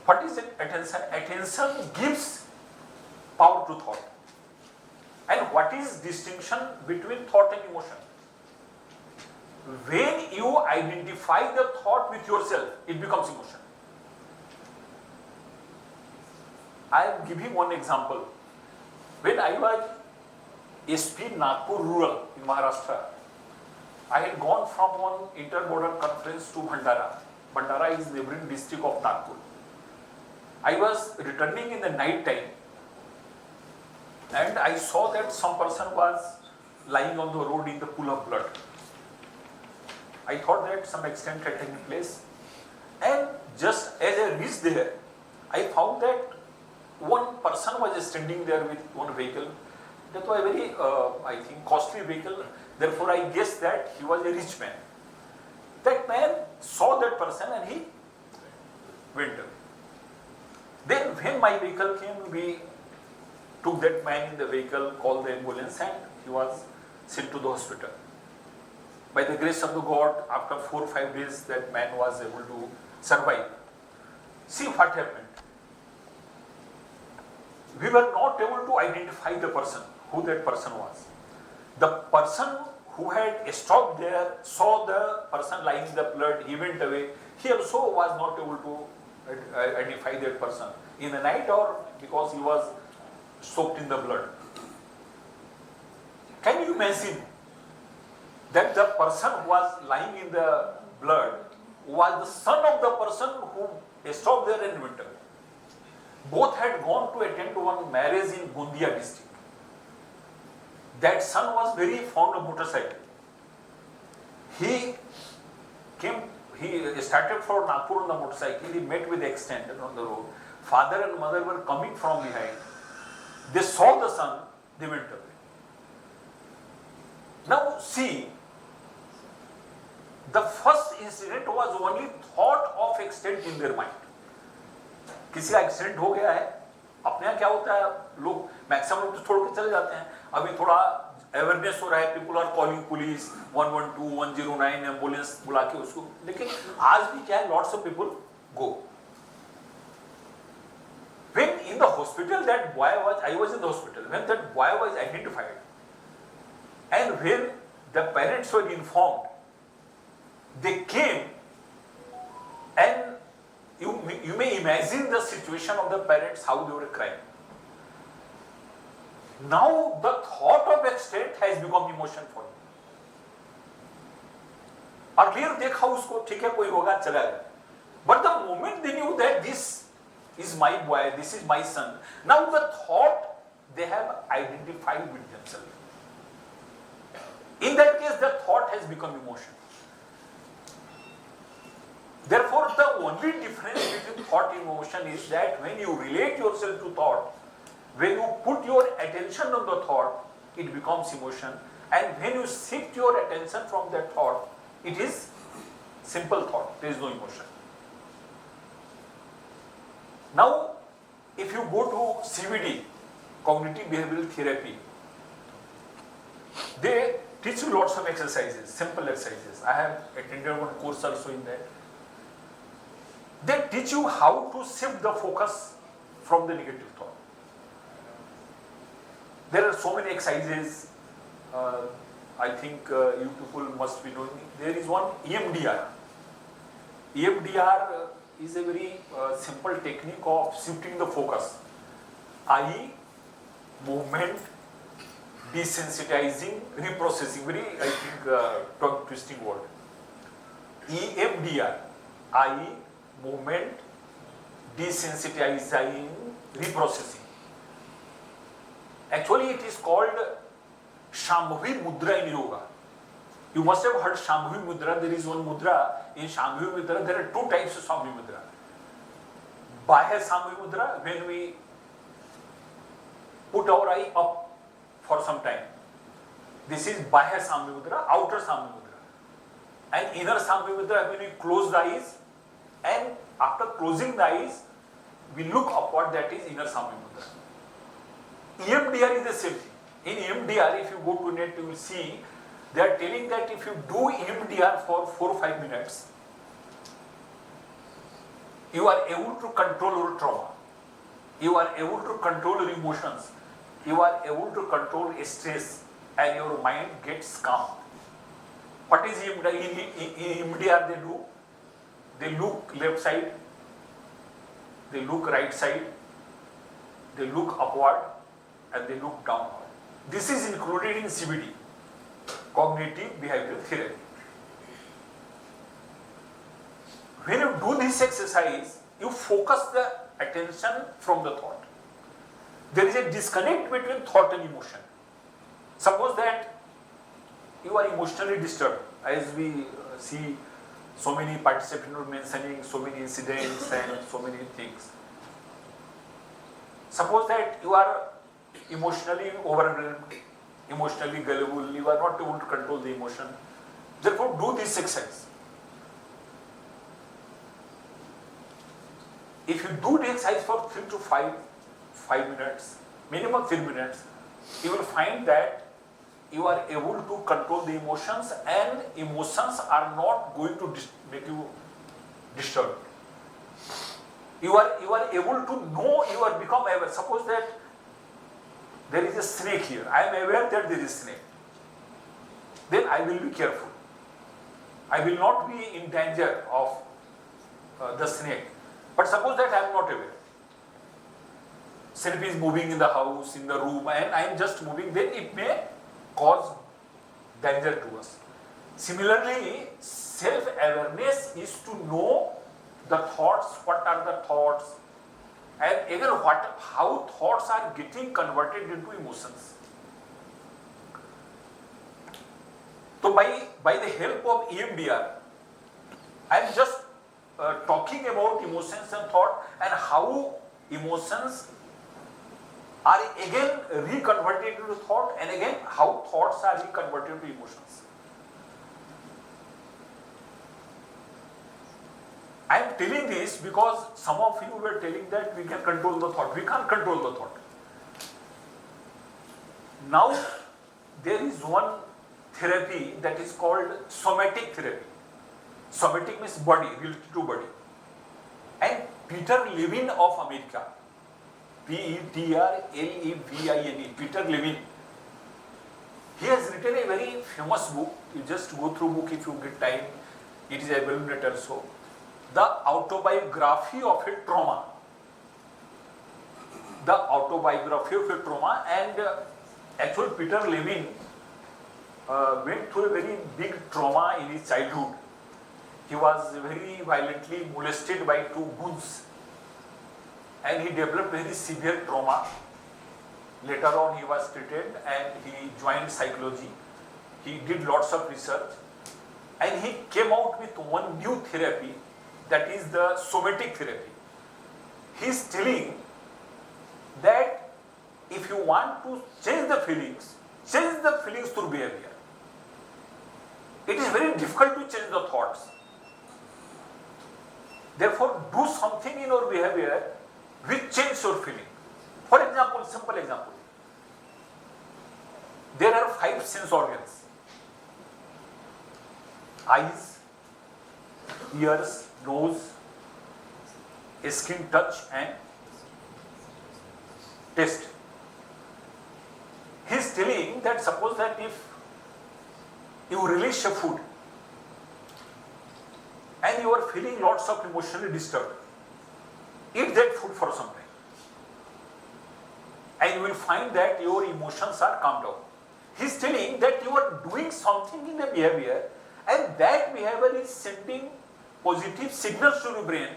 What is attention? Attention gives power to thought. And what is distinction between thought and emotion? When you identify the thought with yourself, it becomes emotion. I am giving one example. When I was SP Nagpur rural in Maharashtra, I had gone from one inter-border conference to Bhandara. Bhandara is neighboring district of Nagpur. I was returning in the night time and I saw that some person was lying on the road in the pool of blood. I thought that some accident had taken place, and just as I reached there, I found that one person was standing there with one vehicle. That was a very, I think, costly vehicle. Therefore, I guessed that he was a rich man. That man saw that person and he went away. Then when my vehicle came, we took that man in the vehicle, called the ambulance, and he was sent to the hospital. By the grace of the God, after 4 or 5 days, that man was able to survive. See what happened. We were not able to identify the person, who that person was. The person who had stopped there, saw the person lying in the blood, he went away. He also was not able to identify that person in the night, or because he was soaked in the blood. Can you imagine that the person who was lying in the blood was the son of the person who stopped there and went away? Both had gone to attend to one marriage in Gondia district. That son was very fond of motorcycle. He started for Nagpur on the motorcycle. He met with the accident on the road. Father and mother were coming from behind. They saw the son, they went away. Now see, the first incident was only thought of accident in their mind. किसी का accident हो गया है, अपने यहाँ क्या होता है, लोग मैक्सिमम लोग तो छोड़ के चले जाते हैं. अभी थोड़ा अवेयरनेस हो रहा है, people are calling police 112, 109 ambulance बुला के उसको. लेकिन आज भी क्या है, lots of people go. When in the hospital that boy was, I was in the hospital, when that boy was identified, and when the parents were informed, they came, and you may imagine the situation of the parents, how they were crying. Now the thought of accident has become emotion for them. Earlier देखा उसको, ठीक है कोई होगा चला गया. But the moment they knew that this is my boy, this is my son, now the thought they have identified with themselves. In that case, the thought has become emotion. Therefore, the only difference between thought and emotion is that when you relate yourself to thought, when you put your attention on the thought, it becomes emotion. And when you shift your attention from that thought, it is simple thought. There is no emotion. Now, if you go to CBD, cognitive behavioral therapy, they teach you lots of exercises, simple exercises. I have attended one course also in that. They teach you how to shift the focus from the negative thought. There are so many exercises. I think you people must be doing. There is one EMDR. EMDR is a very simple technique of shifting the focus. Eye, movement, desensitizing, reprocessing. Very, I think, tongue twisting word. EMDR. Eye, movement, desensitizing, reprocessing. Actually, it is called Shambhavi Mudra in yoga. You must have heard Shambhavi Mudra. There is one mudra. In Shambhavi Mudra, there are two types of Shambhavi Mudra. Bahya Shambhavi Mudra, when we put our eye up for some time. This is Bahya Shambhavi Mudra, outer Shambhavi Mudra. And inner Shambhavi Mudra, when we close the eyes, and after closing the eyes, we look upward, that is inner Shambhavi Mudra. EMDR is the same thing. In EMDR, if you go to net, you will see they are telling that if you do EMDR for 4 or 5 minutes, you are able to control your trauma. You are able to control your emotions. You are able to control stress, and your mind gets calm. What is EMDR? In EMDR, they do. They look left side. They look right side. They look upward, and they look downward. This is included in CBT, cognitive behavioral therapy. When you do this exercise, you focus the attention from the thought. There is a disconnect between thought and emotion. Suppose that you are emotionally disturbed, as we see so many participants mentioning so many incidents and so many things. Suppose that you are emotionally overwhelmed, emotionally gullible, you are not able to control the emotion. Therefore, do this exercise. If you do the exercise for 3 to 5 minutes, minimum 3 minutes, you will find that you are able to control the emotions, and emotions are not going to make you disturbed. You are able to know, you are become aware. Suppose that there is a snake here. I am aware that there is a snake. Then I will be careful. I will not be in danger of the snake. But suppose that I am not aware. Snake is moving in the house, in the room, and I am just moving, then it may cause danger to us. Similarly, self-awareness is to know the thoughts, what are the thoughts, and again how thoughts are getting converted into emotions. So by the help of EMDR, I am just talking about emotions and thought, and how emotions are again reconverted into thought, and again how thoughts are reconverted into emotions. I am telling this because some of you were telling that we can control the thought. We can't control the thought. Now, there is one therapy that is called somatic therapy. Somatic means body, related to body. And Peter Levine of America, Peterlevine, Peter Levine, he has written a very famous book. You just go through book if you get time. It is available on net also. The autobiography of a trauma. The autobiography of a trauma, and actually Peter Levine went through a very big trauma in his childhood. He was very violently molested by 2 goons, and he developed very severe trauma. Later on he was treated and he joined psychology, he did lots of research, and he came out with one new therapy, that is the somatic therapy. He is telling that if you want to change the feelings through behavior. It is very difficult to change the thoughts. Therefore, do something in your behavior which changes your feeling. For example, simple example. There are 5 sense organs: eyes, ears, nose, skin touch, and taste. He is telling that suppose that if you release a food and you are feeling lots of emotionally disturbed, eat that food for some time and you will find that your emotions are calmed down. He is telling that you are doing something in the behavior and that behavior is sending positive signals to your brain,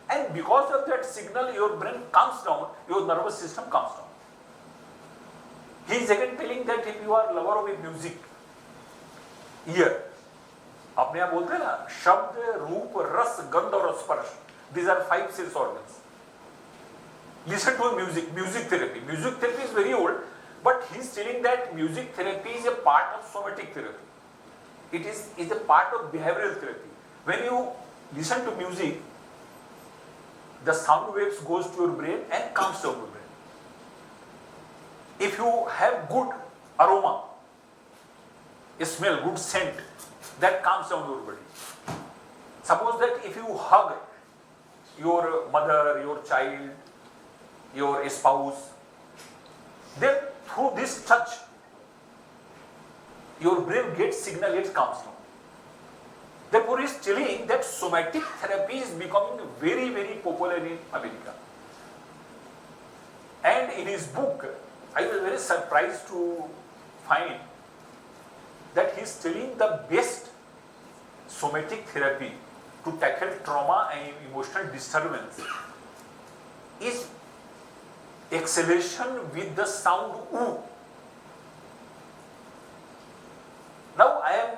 and because of that signal your brain calms down, your nervous system calms down. He is again telling that if you are lover of music, ear, अपने यहाँ बोलते हैं ना, शब्द, रूप, रस, गंध और स्पर्श, these are 5 sense organs. Listen to music, music therapy. Music therapy is very old, but he is telling that music therapy is a part of somatic therapy. It is a part of behavioral therapy. When you listen to music, the sound waves goes to your brain and calms down your brain. If you have good aroma, a smell, good scent, that calms down your body. Suppose that if you hug your mother, your child, your spouse, then through this touch, your brain gets signal, it calms down. Therefore, he is telling that somatic therapy is becoming very, very popular in America. And in his book, I was very surprised to find that he is telling the best somatic therapy to tackle trauma and emotional disturbance is exhalation with the sound oo. Now I am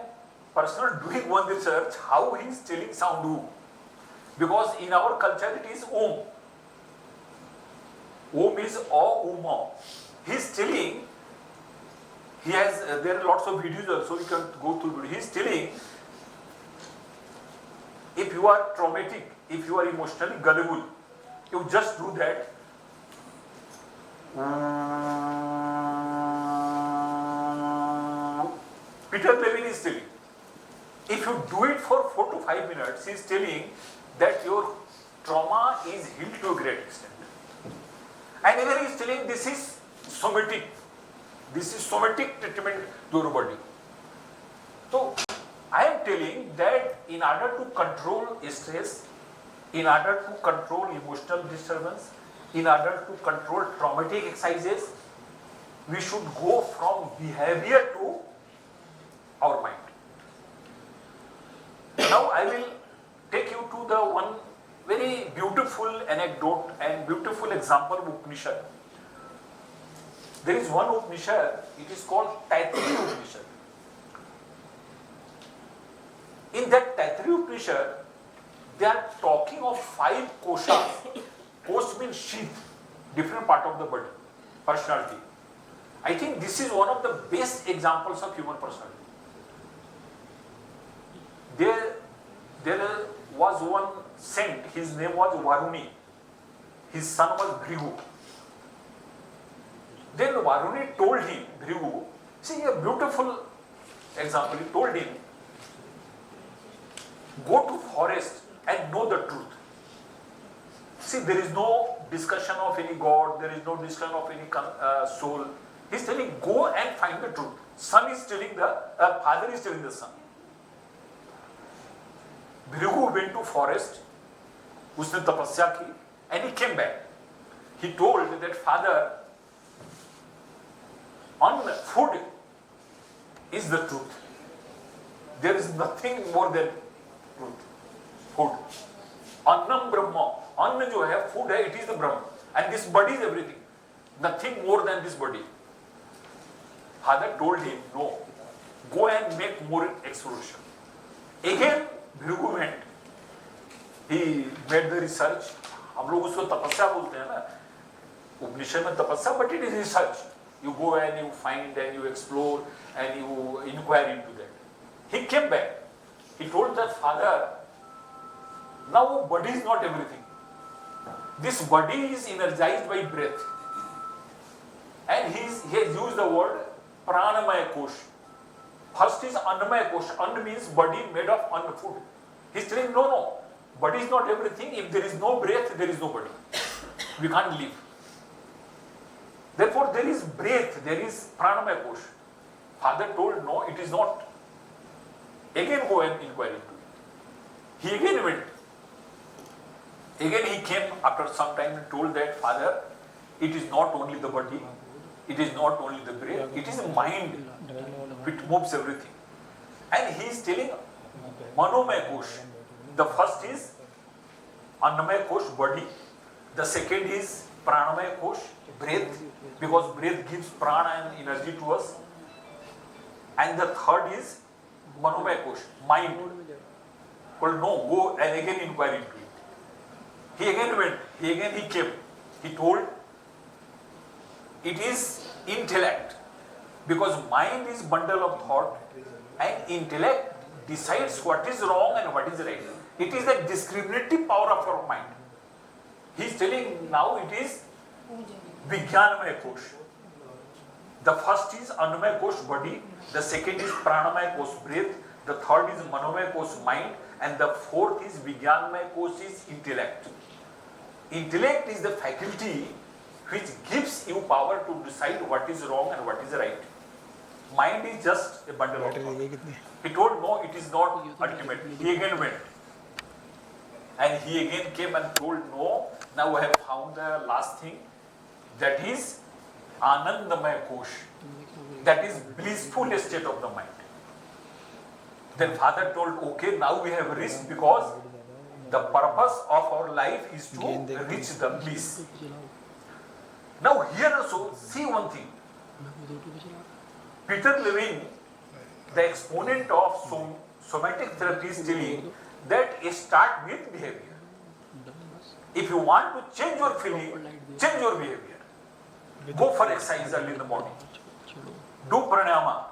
personally doing one research how he is telling sound oo, because in our culture it is om. Om is o, uma. He is telling, he has, there are lots of videos also, you can go through. He is telling, if you are traumatic, if you are emotionally gullible, you just do that. Peter Levine is telling, if you do it for 4 to 5 minutes, he is telling that your trauma is healed to a great extent. And even he is telling this is somatic treatment to your body. So I am telling that in order to control stress, in order to control emotional disturbance, in order to control traumatic exercises, we should go from behavior to our mind. Now I will take you to the one very beautiful anecdote and beautiful example of Upanishad. There is one Upanishad, it is called Taittiriya Upanishad. In that Taittiriya Upanishad, they are talking of 5 koshas. Kosh means sheath, different part of the body, personality. I think this is one of the best examples of human personality. There was one saint, his name was Varuni. His son was Bhrigu. Then Varuni told him, Bhrigu, see a beautiful example, he told him, go to forest and know the truth. See, there is no discussion of any God, there is no discussion of any soul. He is telling, go and find the truth. Son is telling father is telling the son. Bhrigu went to forest, उसने तपस्या की, and he came back. He told that father, on food is the truth. There is nothing more than truth. Food. Annam Brahma. Anna jo hai, food hai, it is the Brahma. And this body is everything. Nothing more than this body. Father told him, no. go and make more exploration. Again, Bhrigu went. He made the research. हम लोग उसको तपस्या बोलते हैं ना, उपनिषद में तपस्या, but it is research. You go and you find and you explore and you inquire into that. He came back. He told that father, now body is not everything. This body is energized by breath. And he has used the word pranamaya kosh. First is annamaya kosh. Anna means body made of anna, food. He's telling no, body is not everything. If there is no breath, there is no body. We can't live. Therefore, there is breath, there is pranamaya kosh. Father told no, it is not. Again go and inquire into it. He again went. Again he came after some time and told that father, it is not only the body, it is not only the brain, it is the mind which moves everything. And he is telling manomaya kosh. The first is annamaya kosh, body. The second is pranamaya kosh, breath, because breath gives prana and energy to us. And the third is manomaya kosh, mind. Well, no, go and again inquire into it. He again went, he came. He told it is intellect, because mind is bundle of thought and intellect decides what is wrong and what is right. It is the discriminative power of your mind. He is telling now it is Vijnanamaya kosh. The first is Annamaya kosh, body. The second is Pranamaya kosh, breath. The third is Manomaya kosh, mind. And the fourth is Vijnanamaya kosh, is intellect. Intellect is the faculty which gives you power to decide what is wrong and what is right. Mind is just a bundle of thought. He told no, it is not ultimate. He again went. And he again came and told no, now I have found the last thing, that is Anandamaya kosh. That is blissful state of the mind. Then father told, okay, now we have reached, because the purpose of our life is to reach the bliss. Now here also, see one thing. Peter Levine, the exponent of somatic therapy, is telling that start with behavior. If you want to change your feeling, change your behavior. Go for exercise early in the morning. Do pranayama.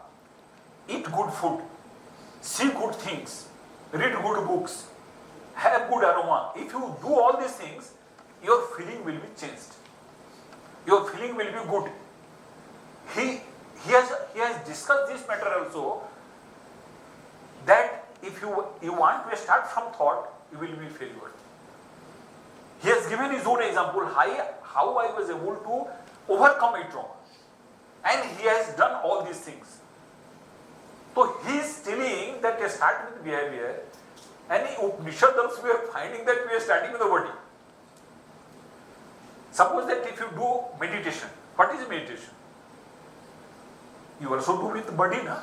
Eat good food. See good things. Read good books. Have good aroma. If you do all these things, your feeling will be changed. Your feeling will be good. He has discussed this matter also, that if you want to start from thought, you will be failure. He has given his own example, how I was able to overcome a trauma. And he has done all these things. So he is telling that they start with behavior, and in Upanishad also we are finding that we are starting with the body. Suppose that if you do meditation, what is meditation? You also do with the body, na?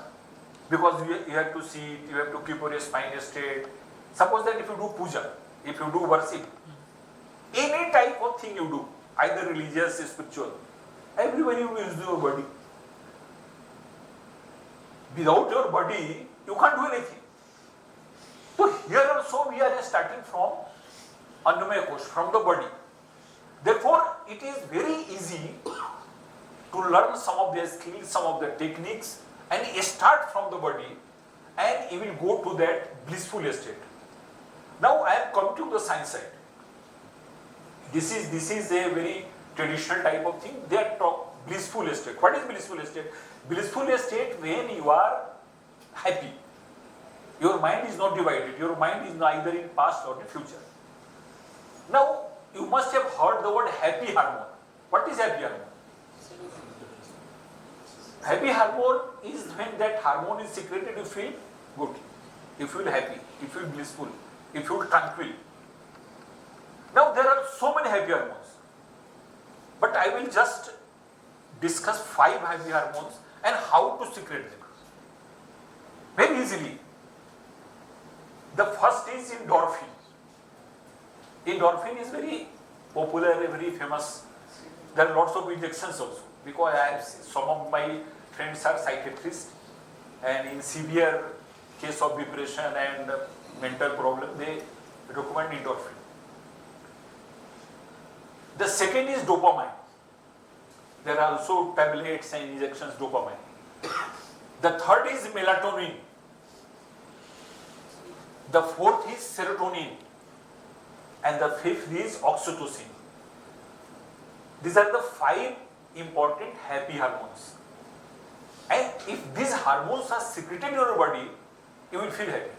Because you have to sit, you have to keep your spine straight. Suppose that if you do puja, if you do worship, any type of thing you do, either religious, spiritual, everybody will use your body. Without your body, you can't do anything. So here also we are starting from Annamaya kosh, from the body. Therefore, it is very easy to learn some of their skills, some of the techniques, and start from the body, and you will go to that blissful state. Now I am coming to the science side. This is a very traditional type of thing. They are talk blissful state. What is blissful state? Blissful state when you are happy. Your mind is not divided. Your mind is neither in past or in future. Now you must have heard the word happy hormone. What is happy hormone? Happy hormone is when that hormone is secreted, you feel good, you feel happy, you feel blissful, you feel tranquil. Now there are so many happy hormones, but I will just discuss 5 happy hormones and how to secrete them. Very easily. The first is endorphin. Endorphin is very popular, very famous. There are lots of injections also, because some of my friends are psychiatrists. and in severe case of depression and mental problem, they recommend endorphin. The second is dopamine. There are also tablets and injections dopamine. The third is melatonin. The fourth is serotonin. And the fifth is oxytocin. These are the 5 important happy hormones. And if these hormones are secreted in your body, you will feel happy.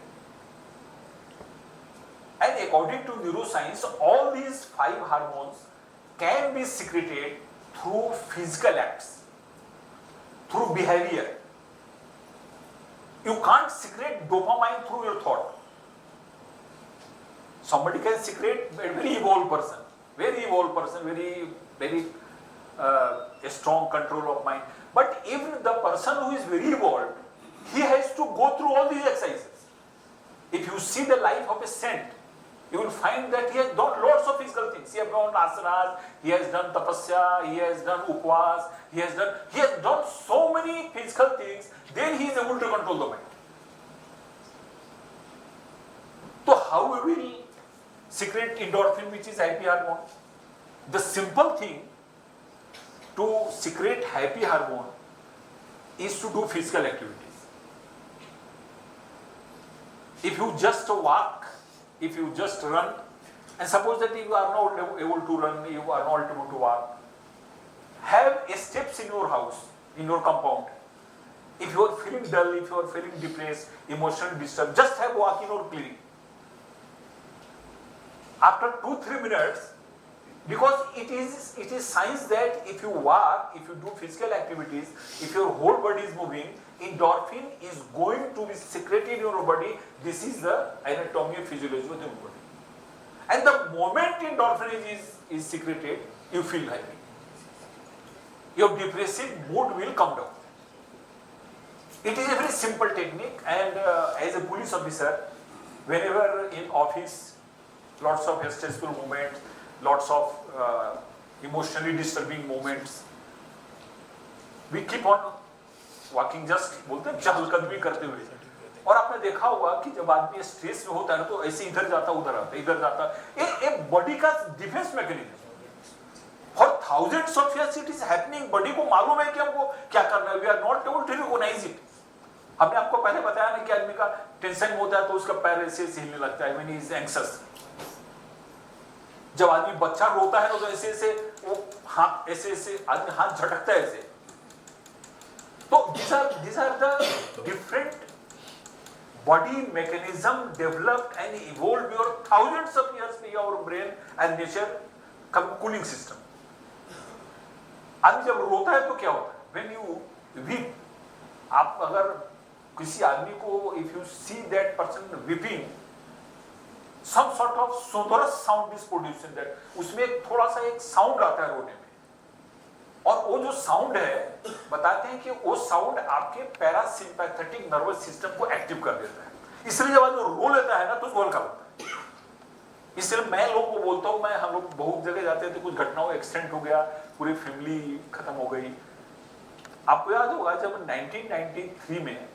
And according to neuroscience, all these 5 hormones can be secreted through physical acts, through behavior. You can't secrete dopamine through your thought. Somebody can secrete a very evolved person, very a strong control of mind. But even the person who is very evolved, he has to go through all these exercises. If you see the life of a saint, you will find that he has done lots of physical things. He has done asanas, he has done tapasya, he has done upvas, he has done so many physical things, then he is able to control the mind. So how we will secrete endorphin, which is happy hormone? The simple thing to secrete happy hormone is to do physical activities. If you just walk, if you just run, and suppose that you are not able to run, you are not able to walk, have steps in your house, in your compound. If you are feeling dull, if you are feeling depressed, emotionally disturbed, just have walk in your clinic. After 2-3 minutes, because it is science that if you walk, if you do physical activities, if your whole body is moving, endorphin is going to be secreted in your body. This is the anatomy and physiology of the human body. And the moment endorphin is secreted, you feel happy. Your depressive mood will come down. It is a very simple technique, and as a police officer, whenever in office, lots of stressful moments, lots of emotionally disturbing moments, we keep on walking, just बोलते हैं चहलकदमी करते हुए. और आपने देखा होगा कि जब आदमी स्ट्रेस में होता है तो ऐसे इधर जाता उधर आता, इधर जाता. ये बॉडी का defence mechanism. For thousands of years it is happening. Body को मालूम है कि हमको क्या करना है. We are not able to recognize it. हमने आपको पहले बताया ना कि आदमी का टेंशन में होता है तो उसका पैर ऐसे हिलने लगता है when he is anxious. जब आदमी बच्चा रोता है तो ऐसे ऐसे वो हाथ ऐसे आदमी हाथ झटकता है ऐसे. So these are the different body mechanism developed and evolved over thousands of years by our brain and nature cooling system. आदमी जब रोता है तो क्या होता है? When you weep, आप अगर किसी आदमी को if you see that person weeping, some sort of sonorous sound is produced in that. उसमें थोड़ा सा एक sound आता है रोने में. और वो जो साउंड है बताते हैं कि वो साउंड आपके पैरासिम्पैथेटिक नर्वस सिस्टम को एक्टिव कर देता है. इसलिए जब आदमी रो लेता है ना तो उसको हल्का लगता है. इसलिए मैं लोगों को बोलता हूँ, हम लोग बहुत जगह जाते थे, कुछ घटनाओं एक्सीडेंट हो गया, पूरी फैमिली खत्म हो गई. आपको याद होगा जब 1993 में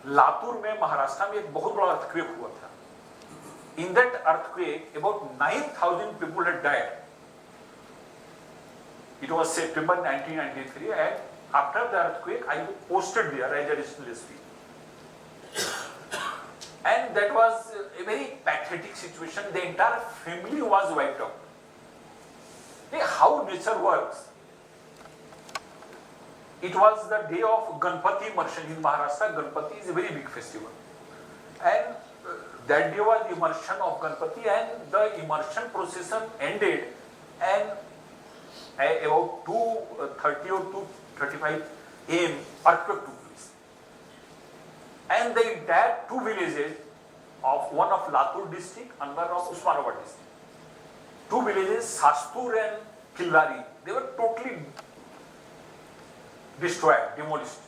लातूर में महाराष्ट्र में एक बहुत बड़ा अर्थक्वेक हुआ था. In that earthquake about 9,000 people had died. It was September 1993, and after the earthquake, I was posted there as additional SP. And that was a very pathetic situation. The entire family was wiped out. See how nature works. It was the day of Ganpati immersion in Maharashtra. Ganpati is a very big festival, and that day was immersion of Ganpati, and the immersion procession ended, and about 2:30 or 2:35 a.m. earthquake took place, and the entire 2 villages of one of Latur district, another of Usmanabad district, 2 villages Sastur and Killari, they were totally destroyed, demolished,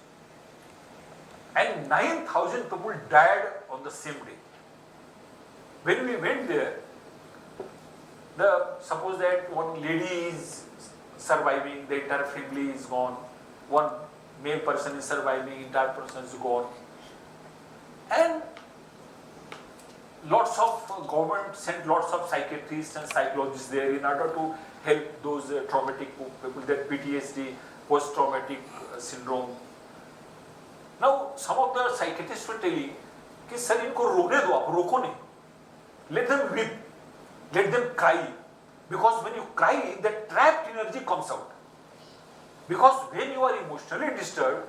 and 9,000 people died on the same day. When we went there, suppose that one lady is surviving, the entire family is gone, one male person is surviving, entire person is gone. And lots of government sent lots of psychiatrists and psychologists there in order to help those traumatic people, that PTSD, post-traumatic syndrome. Now, some of the psychiatrists were telling कि sir इनको रोने दो, आप रोको नहीं. Let them weep, let them cry, because when you cry, the trapped energy comes out. Because when you are emotionally disturbed,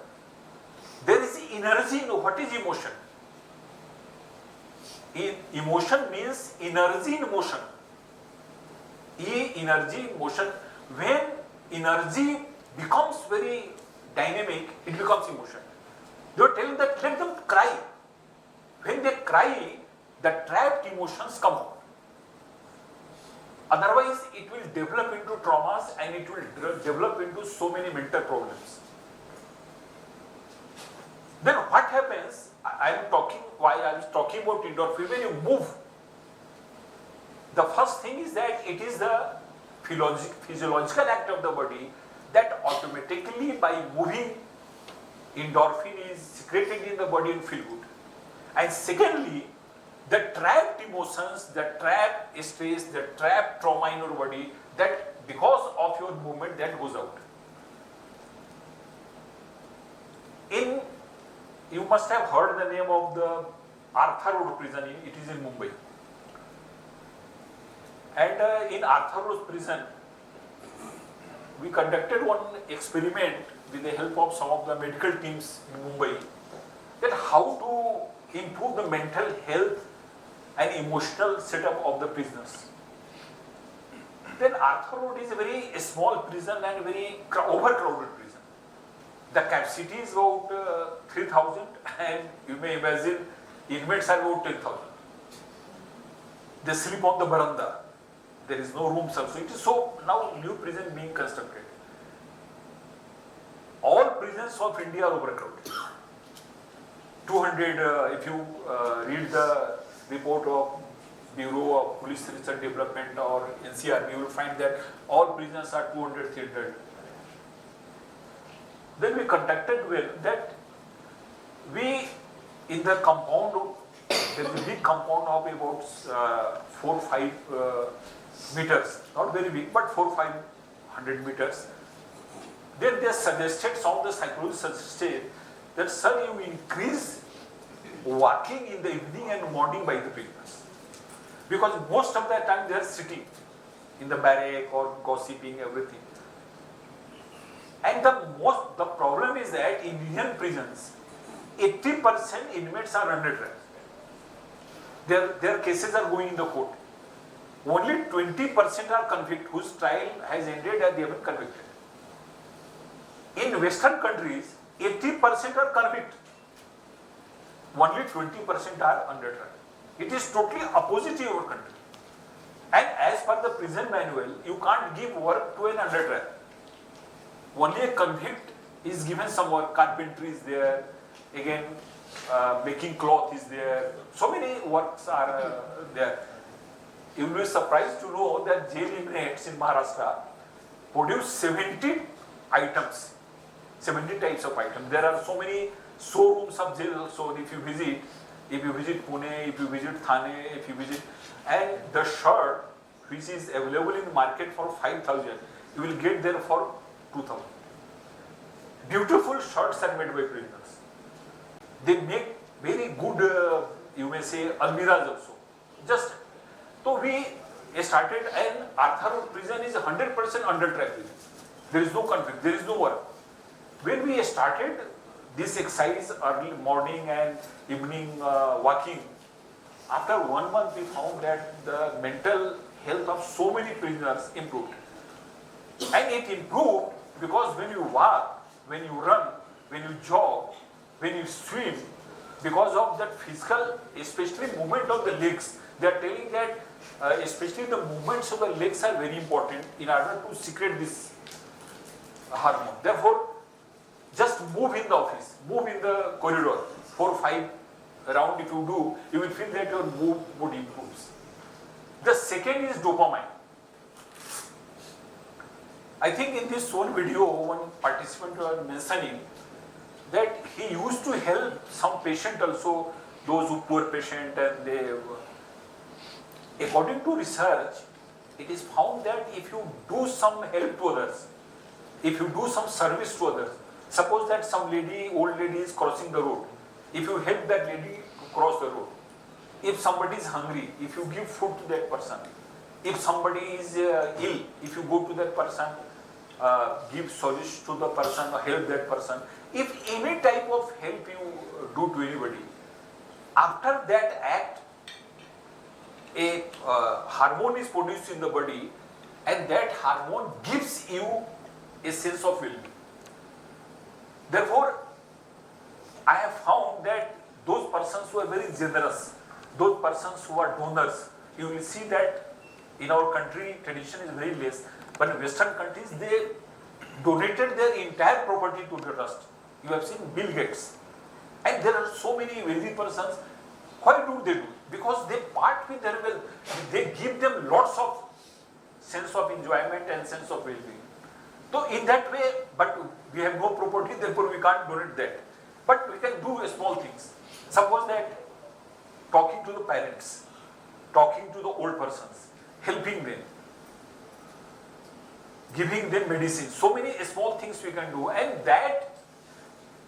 there is energy in what is emotion. Emotion means energy in motion. Energy in motion. When energy becomes very dynamic, it becomes emotion. You are telling that let them cry. When they cry, the trapped emotions come out. Otherwise, it will develop into traumas and it will develop into so many mental problems. Then what happens? While I was talking about endorphin, when you move, the first thing is that it is the physiological act of the body that automatically by moving, endorphin is secreted in the body and feel good. And secondly, the trapped emotions, the trapped stress, the trapped trauma in your body, that because of your movement that goes out. You must have heard the name of the Arthur Road prison, it is in Mumbai. And in Arthur Road prison, we conducted one experiment with the help of some of the medical teams in Mumbai, that how to improve the mental health and emotional setup of the prisoners. Then Arthur Road is a very small prison and very overcrowded prison. The capacity is about 3,000 and you may imagine inmates are about 10,000. They sleep on the veranda. There is no room substitute. So now new prison being constructed. All prisons of India are overcrowded. 200, if you read the report of Bureau of Police Research Development or NCR, you will find that all prisons are 200, 300. Then we conducted well that we, in the compound, there is a big compound of about 4-5 meters, not very big, but 400-500 meters. Then they suggested, some of the psychologists suggested that, sir, you increase walking in the evening and morning by the prisoners. Because most of the time they are sitting in the barrack or gossiping, everything. And the problem is that in Indian prisons, 80% inmates are under trial. Their cases are going in the court. Only 20% are convicted, whose trial has ended and they have been convicted. In Western countries, 80% are convicted. Only 20% are under trial. It is totally opposite to our country. And as per the prison manual, you can't give work to an under trial. Only a convict is given some work. Carpentry is there, again making cloth is there. So many works are there. You will be surprised to know that jail inmates in Maharashtra produce 70 items, 70 types of items. There are so many showrooms of jail. So if you visit Pune, if you visit Thane, if you visit, and the shirt which is available in the market for 5,000, you will get there for 2,000. Beautiful shirts are made by prisoners. They make very good, you may say, almiras also. So we started, and Arthur prison is 100% under trial prison. There is no conflict, there is no work. When we started this exercise, early morning and evening walking, after 1 month we found that the mental health of so many prisoners improved. And it improved because when you walk, when you run, when you jog, when you swim, because of that physical, especially movement of the legs, they are telling that especially the movements of the legs are very important in order to secrete this hormone. Therefore, just move in the office, move in the corridor, 4-5 round if you do, you will feel that your mood improves. The second is dopamine. I think in this one video, one participant was mentioning that he used to help some patient also, those who poor patient, and they, according to research, it is found that if you do some help to others, if you do some service to others, suppose that some lady, old lady is crossing the road, if you help that lady to cross the road, if somebody is hungry, if you give food to that person, if somebody is ill, if you go to that person, give solace to the person or help that person, if any type of help you do to anybody, after that act, a hormone is produced in the body, and that hormone gives you a sense of well-being. Therefore, I have found that those persons who are very generous, those persons who are donors, you will see that in our country tradition is very less, but in Western countries they donated their entire property to the trust. You have seen Bill Gates, and there are so many wealthy persons. Why do they do? Because they part with their wealth. They give them lots of sense of enjoyment and sense of well-being. So in that way, but we have no property, therefore we can't donate that. But we can do small things. Suppose that talking to the parents, talking to the old persons, helping them, giving them medicine. So many small things we can do, and that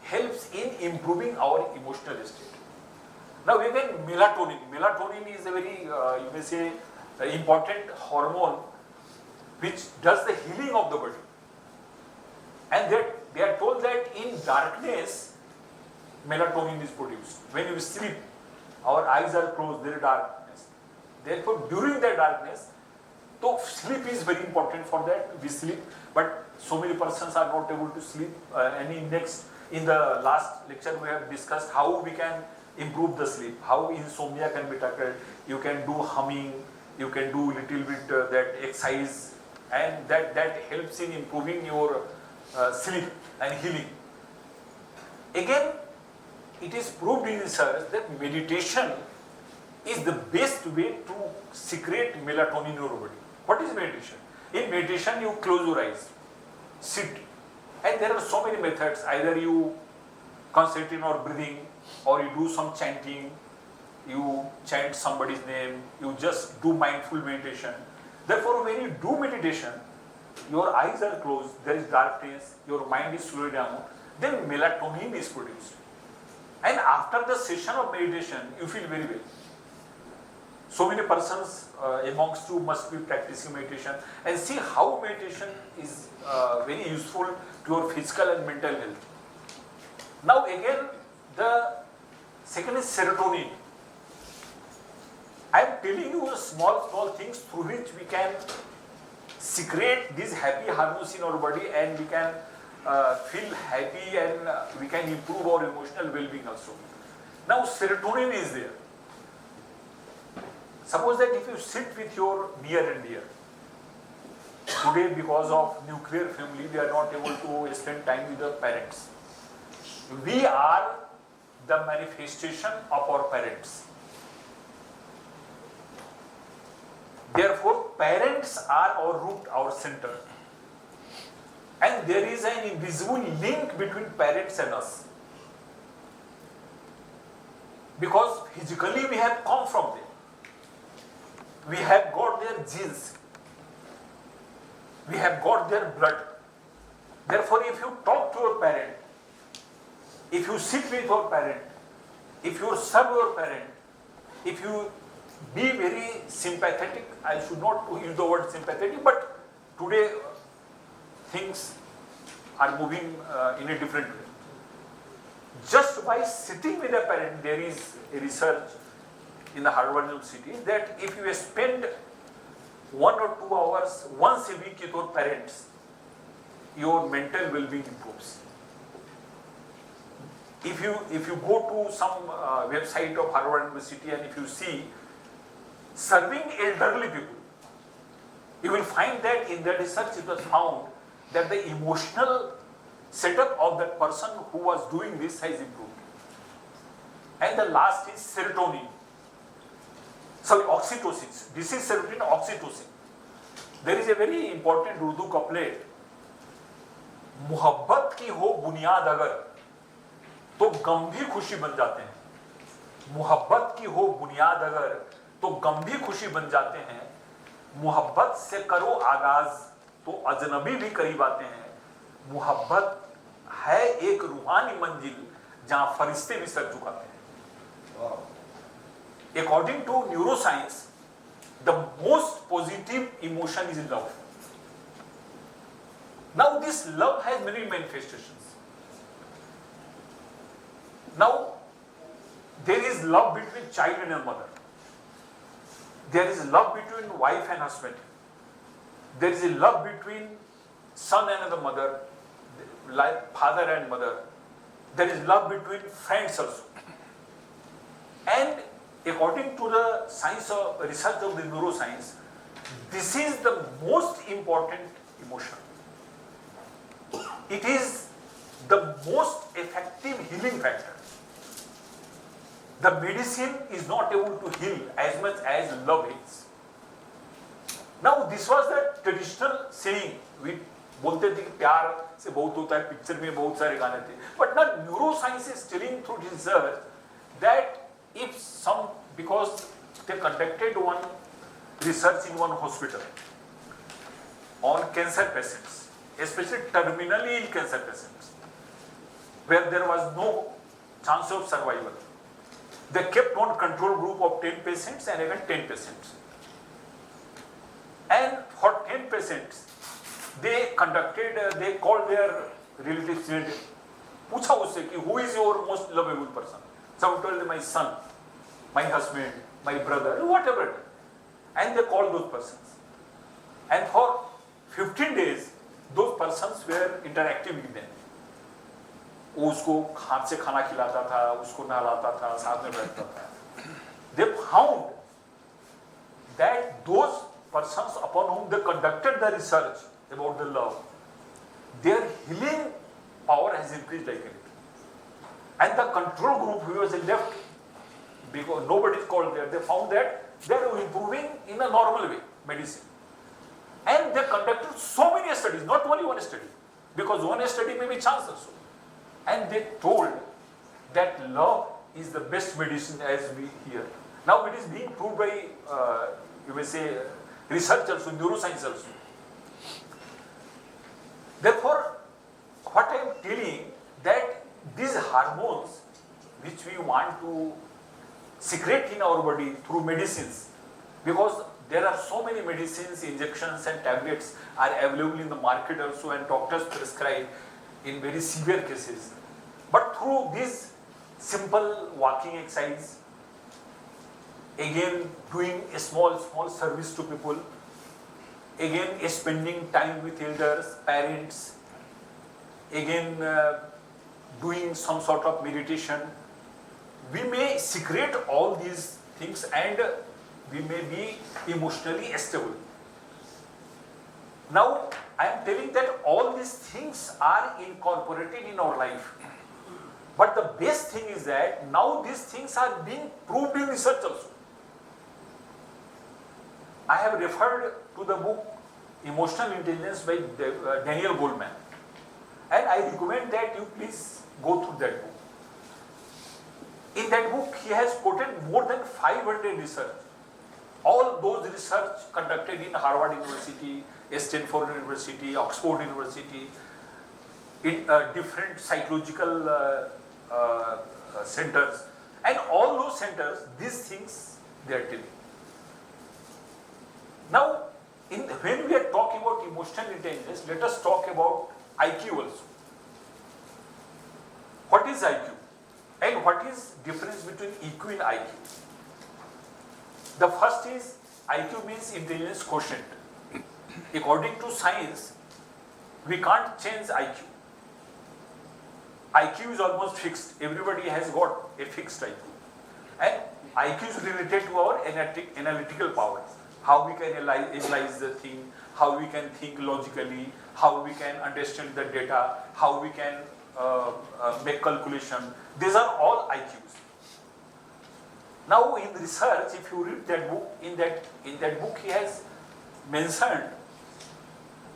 helps in improving our emotional state. Now we can melatonin. Melatonin is a very, you may say, important hormone which does the healing of the body. And they are told that in darkness, melatonin is produced. When you sleep, our eyes are closed, there is darkness. Therefore, during the darkness, so sleep is very important for that. We sleep, but so many persons are not able to sleep. In the last lecture, we have discussed how we can improve the sleep, how insomnia can be tackled. You can do humming, you can do little bit that exercise, and that helps in improving your sleep and healing. Again, it is proved in research that meditation is the best way to secrete melatonin in your body. What is meditation? In meditation, you close your eyes, sit, and there are so many methods. Either you concentrate on breathing, or you do some chanting, you chant somebody's name, you just do mindful meditation. Therefore, when you do meditation, your eyes are closed, there is darkness, your mind is slowed down, then melatonin is produced. And after the session of meditation, you feel very well. So many persons amongst you must be practicing meditation, and see how meditation is very useful to your physical and mental health. Now again, the second is serotonin. I am telling you small things through which we can secrete these happy hormones in our body, and we can feel happy, and we can improve our emotional well-being also. Now serotonin is there. Suppose that if you sit with your near and dear, today because of nuclear family we are not able to spend time with the parents. We are the manifestation of our parents. Therefore, parents are our root, our center. And there is an invisible link between parents and us. Because physically we have come from them. We have got their genes. We have got their blood. Therefore, if you talk to your parent, if you sit with your parent, if you serve your parent, if you be very sympathetic, I should not use the word sympathetic, but today things are moving in a different way. Just by sitting with a parent, there is a research in the Harvard University that if you spend 1 or 2 hours once a week with your parents, your mental well-being improves. If you go to some website of Harvard University, and if you see serving elderly people, you will find that in the research it was found that the emotional setup of that person who was doing this has improved. And the last is serotonin. Sorry, oxytocin. This is serotonin, oxytocin. There is a very important Urdu couplet. Muhabbat ki ho bunyad agar, तो गंभीर खुशी बन जाते हैं। मोहब्बत की हो बुनियाद अगर तो गंभीर खुशी बन जाते हैं। मोहब्बत से करो आगाज तो अजनबी भी करीब आते हैं। मोहब्बत है एक रूहानी मंजिल जहां फरिश्ते भी सर झुकाते हैं। According to neuroscience, the most positive emotion is love. Now this love has many manifestations. Now there is love between child and a mother. There is love between wife and husband. There is a love between son and the mother, like father and mother. There is love between friends also. And according to the science of research of the neuroscience, this is the most important emotion. It is the most effective healing factor. The medicine is not able to heal as much as love heals. Now this was the traditional saying. We बोलते थे कि प्यार से बहुत होता है, picture में बहुत सारे गाने थे. But now neuroscience is telling through research that if some, because they conducted one research in one hospital on cancer patients, especially terminally ill cancer patients, where there was no chance of survival. They kept one control group of 10 patients and even 10 patients. And for 10 patients, they called their relatives, पूछा उससे कि who is your most lovable person? Some told my son, my husband, my brother, whatever. And they called those persons. And for 15 days, those persons were interacting with them. वो उसको हाथ से खाना खिलाता था, उसको नहलाता था, साथ में बैठता था. They found that those persons upon whom they conducted the research about the love, their healing power has increased like anything. And the control group who was left, because nobody is called there, they found that they are improving in a normal way, medicine. And they conducted so many studies, not only one study, because one study may be chance also. And they told that love is the best medicine as we hear. Now it is being proved by, you may say, research also, neuroscience also. Therefore, what I am telling that these hormones which we want to secrete in our body through medicines, because there are so many medicines, injections and tablets are available in the market also, and doctors prescribe in very severe cases. But through this simple walking exercise, again doing a small service to people, again spending time with elders, parents, again doing some sort of meditation, we may secrete all these things and we may be emotionally stable. Now I am telling that all these things are incorporated in our life. But the best thing is that now these things are being proved in research also. I have referred to the book Emotional Intelligence by Daniel Goleman. And I recommend that you please go through that book. In that book, he has quoted more than 500 research. All those research conducted in Harvard University, Stanford University, Oxford University, in different psychological centers. And all those centers, these things they are telling. Now, when we are talking about emotional intelligence, let us talk about IQ also. What is IQ? And what is difference between EQ and IQ? The first is IQ means intelligence quotient. According to science, we can't change IQ. IQ is almost fixed. Everybody has got a fixed IQ. And IQ is related to our analytical power. How we can analyze the thing, how we can think logically, how we can understand the data, how we can make calculation. These are all IQs. Now in research, if you read that book, in that book he has mentioned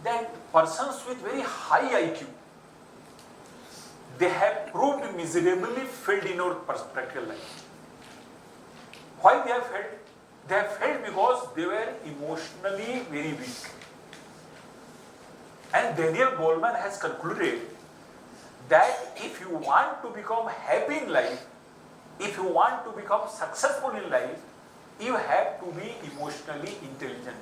that persons with very high IQ, they have proved miserably failed in our practical life. Why they have failed? They have failed because they were emotionally very weak. And Daniel Goleman has concluded that if you want to become happy in life, if you want to become successful in life, you have to be emotionally intelligent.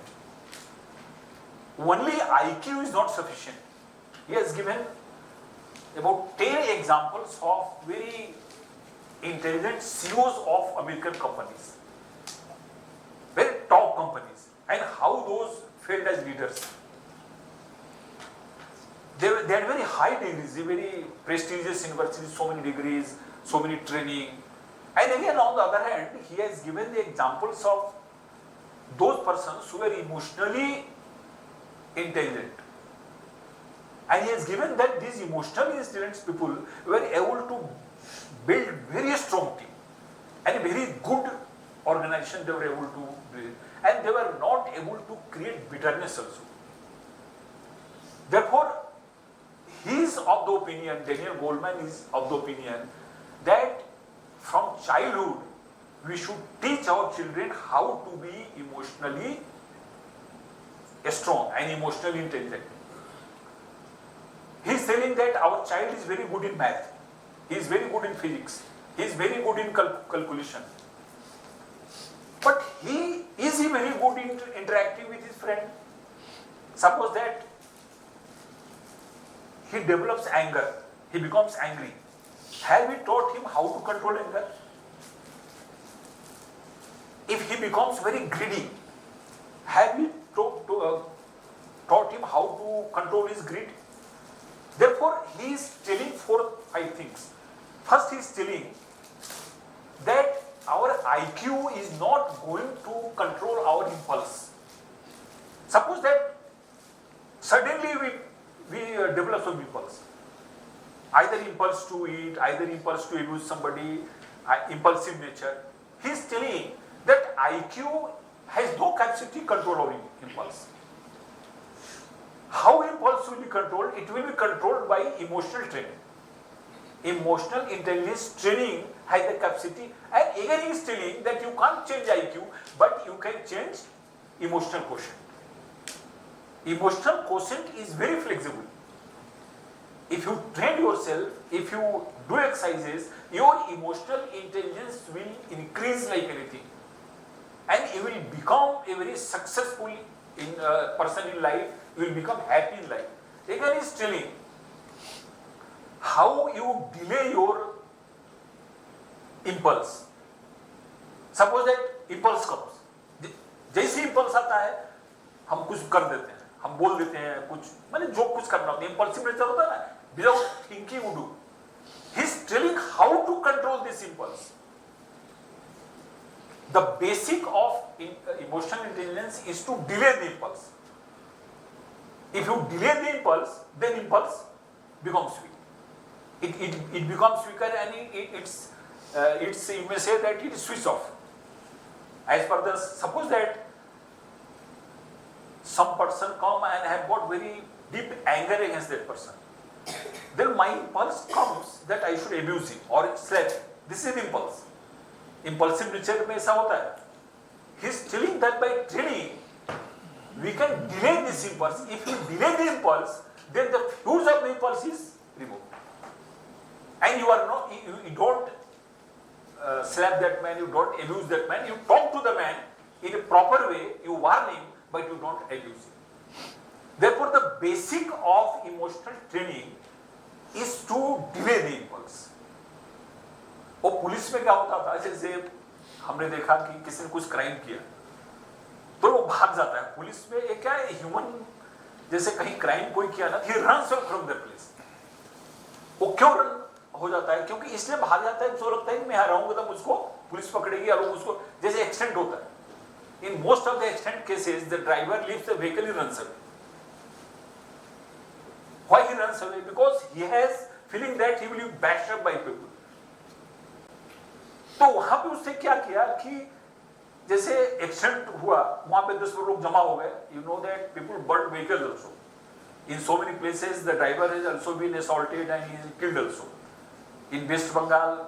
Only IQ is not sufficient. He has given about 10 examples of very intelligent CEOs of American companies, very top companies, and how those failed as leaders. They had very high degrees, very prestigious universities, so many degrees, so many training. And again, on the other hand, he has given the examples of those persons who were emotionally intelligent. And he has given that these emotionally intelligent people were able to build very strong team and a very good organization they were able to build. And they were not able to create bitterness also. Therefore, he is of the opinion, Daniel Goleman is of the opinion, that from childhood we should teach our children how to be emotionally strong and emotionally intelligent. He is telling that our child is very good in math, he is very good in physics, he is very good in calculation. But is he very good in interacting with his friend? Suppose that he develops anger, he becomes angry. Have we taught him how to control anger? If he becomes very greedy, have we taught him how to control his greed? Therefore, he is telling 4-5 things. First, he is telling that our IQ is not going to control our impulse. Suppose that suddenly we develop some impulse. Either impulse to eat, either impulse to abuse somebody, impulsive nature. He is telling that IQ has no capacity to control our impulse. How impulse will be controlled? It will be controlled by emotional training. Emotional intelligence training has the capacity, and again he is telling that you can't change IQ, but you can change emotional quotient. Emotional quotient is very flexible. If you train yourself, if you do exercises, your emotional intelligence will increase like anything. And you will become a very successful person in life, you will become happy in life. Again, he is telling how you delay your impulse. Suppose that impulse comes. जैसे impulse आता है, हम कुछ कर देते हैं, हम बोल देते हैं कुछ, माने जो कुछ करना होता है, impulsive nature होता है ना, without thinking we do. He is telling how to control this impulse. The basic of emotional intelligence is to delay the impulse. If you delay the impulse, then impulse becomes weak. It becomes weaker, and it's you may say that it is switched off. As per the, suppose that some person come and have got very deep anger against that person, then my impulse comes that I should abuse him or slap him. This is impulse. Impulsive nature में ऐसा होता है. He is telling that by training we can delay this impulse. If you delay the impulse, then the fuse of the impulse is removed. And you are not, you don't slap that man, you don't abuse that man, you talk to the man in a proper way, you warn him, but you don't abuse him. Therefore, the basic of emotional training is to delay the impulse. और police में क्या होता था, जैसे हमने देखा कि किसी ने कुछ क्राइम किया तो वो भाग जाता है. पुलिस में एक क्या है, ह्यूमन, जैसे कहीं क्राइम कोई किया ना, ही runs away from the place. वो क्यों रन हो जाता है? क्योंकि इसलिए भाग जाता है, उसको लगता है कि मैं यहाँ रहूंगा तो मुझको पुलिस पकड़ेगी, और उसको जैसे एक्सीडेंट होता है. In most of the accident cases the driver leaves the vehicle, he runs away. Why he runs away? Because he has feeling that he will be bashed up by people. तो वहां पे उसने क्या किया कि जैसे एक्सीडेंट हुआ, वहां पे 10 लोग जमा हो गए. You know that people burn vehicles also. In so many places the driver has also been assaulted and he is killed also. In West Bengal,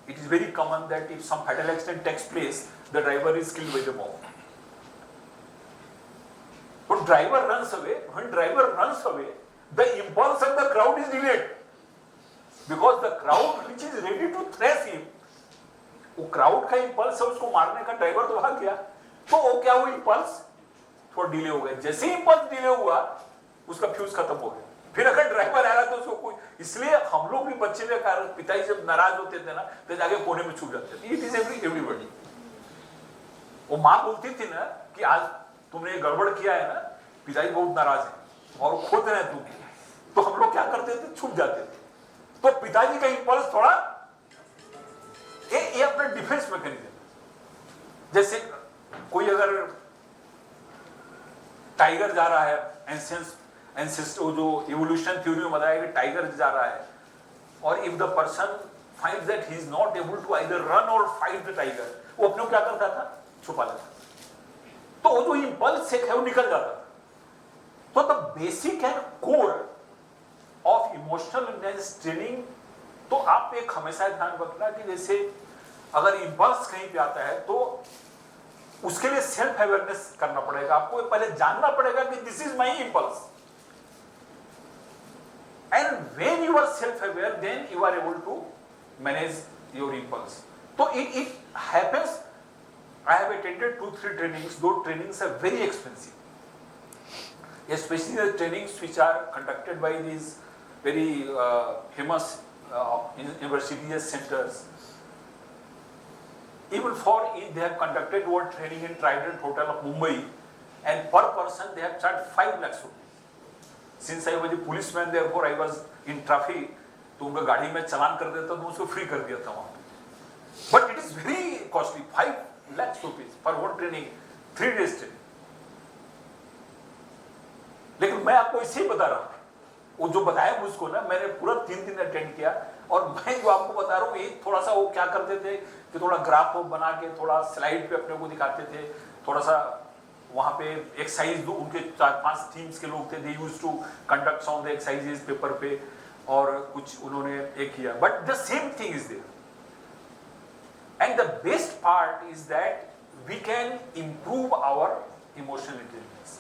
it is very common that if some fatal accident takes place, the driver is killed by the mob. When driver runs away, the impulse of the crowd is delayed. Because the crowd which is ready to thrash him, वो crowd का impulse है उसको मारने का, driver तो भाग गया, तो वो क्या हुआ, impulse थोड़ा डिले हो गया. जैसे ही impulse डिले हुआ, उसका फ्यूज खत्म हो गया. फिर अगर ड्राइवर आया तो उसको कोई, इसलिए हम लोग भी बच्चे में पिताजी जब नाराज होते थे ना, तो जाके कोने में छुप जाते थे. It is everybody. वो माँ बोलती थी ना कि आज तुमने ये गड़बड़ किया है ना, पिताजी बहुत नाराज है और खोद रहे हैं तुम, तो हम लोग क्या करते थे, छुप जाते थे. तो पिताजी का इंपल्स थोड़ा ये अपना डिफेंस मैकेनिज्म. जैसे कोई अगर टाइगर जा रहा है, जो इवोल्यूशन थ्योरी में बताया कि टाइगर जा रहा है, और if the person finds that he is not able to either run or fight the tiger, वो अपने को क्या करता था, छुपा लेता. तो वो जो इंपल्स है वो निकल जाता था. तो the basic and core of emotional intelligence training, तो आप एक हमेशा ध्यान रखना कि जैसे अगर इंपल्स कहीं पे आता है तो उसके लिए सेल्फ अवेयरनेस करना पड़ेगा. आपको पहले जानना पड़ेगा कि this is my impulse. And when you are self-aware, then you are able to manage your impulse. So it happens. I have attended 2-3 trainings. Those trainings are very expensive, especially the trainings which are conducted by these very famous universities centers. Even they have conducted one training in Trident Hotel of Mumbai, and per person they have charged 5 lakhs rupees. Since I was a policeman, therefore I was in traffic, तो उनका गाड़ी में चलान कर देता तो उसको free कर दिया था वहाँ पे. But it is very costly, 5 lakhs rupees for one training, 3 days training. लेकिन मैं आपको इसे बता रहा हूँ, वो जो बताया मुझको ना, मैंने पूरा 3 दिन अटेंड किया, और मैं जो आपको बता रहा हूँ, ये थोड़ा सा वो क्या करते थे कि थोड़ा ग्राफ बना के थोड़ा स्लाइड पे अपने को दिखाते थे, थोड़ा सा वहाँ पे एक्सरसाइज, उनके 4-5 टीम्स के लोग थे, they used to conduct some the exercises paper पे, और कुछ उन्होंने एक किया. But the same thing is there, and the best part is that we can improve our emotional intelligence.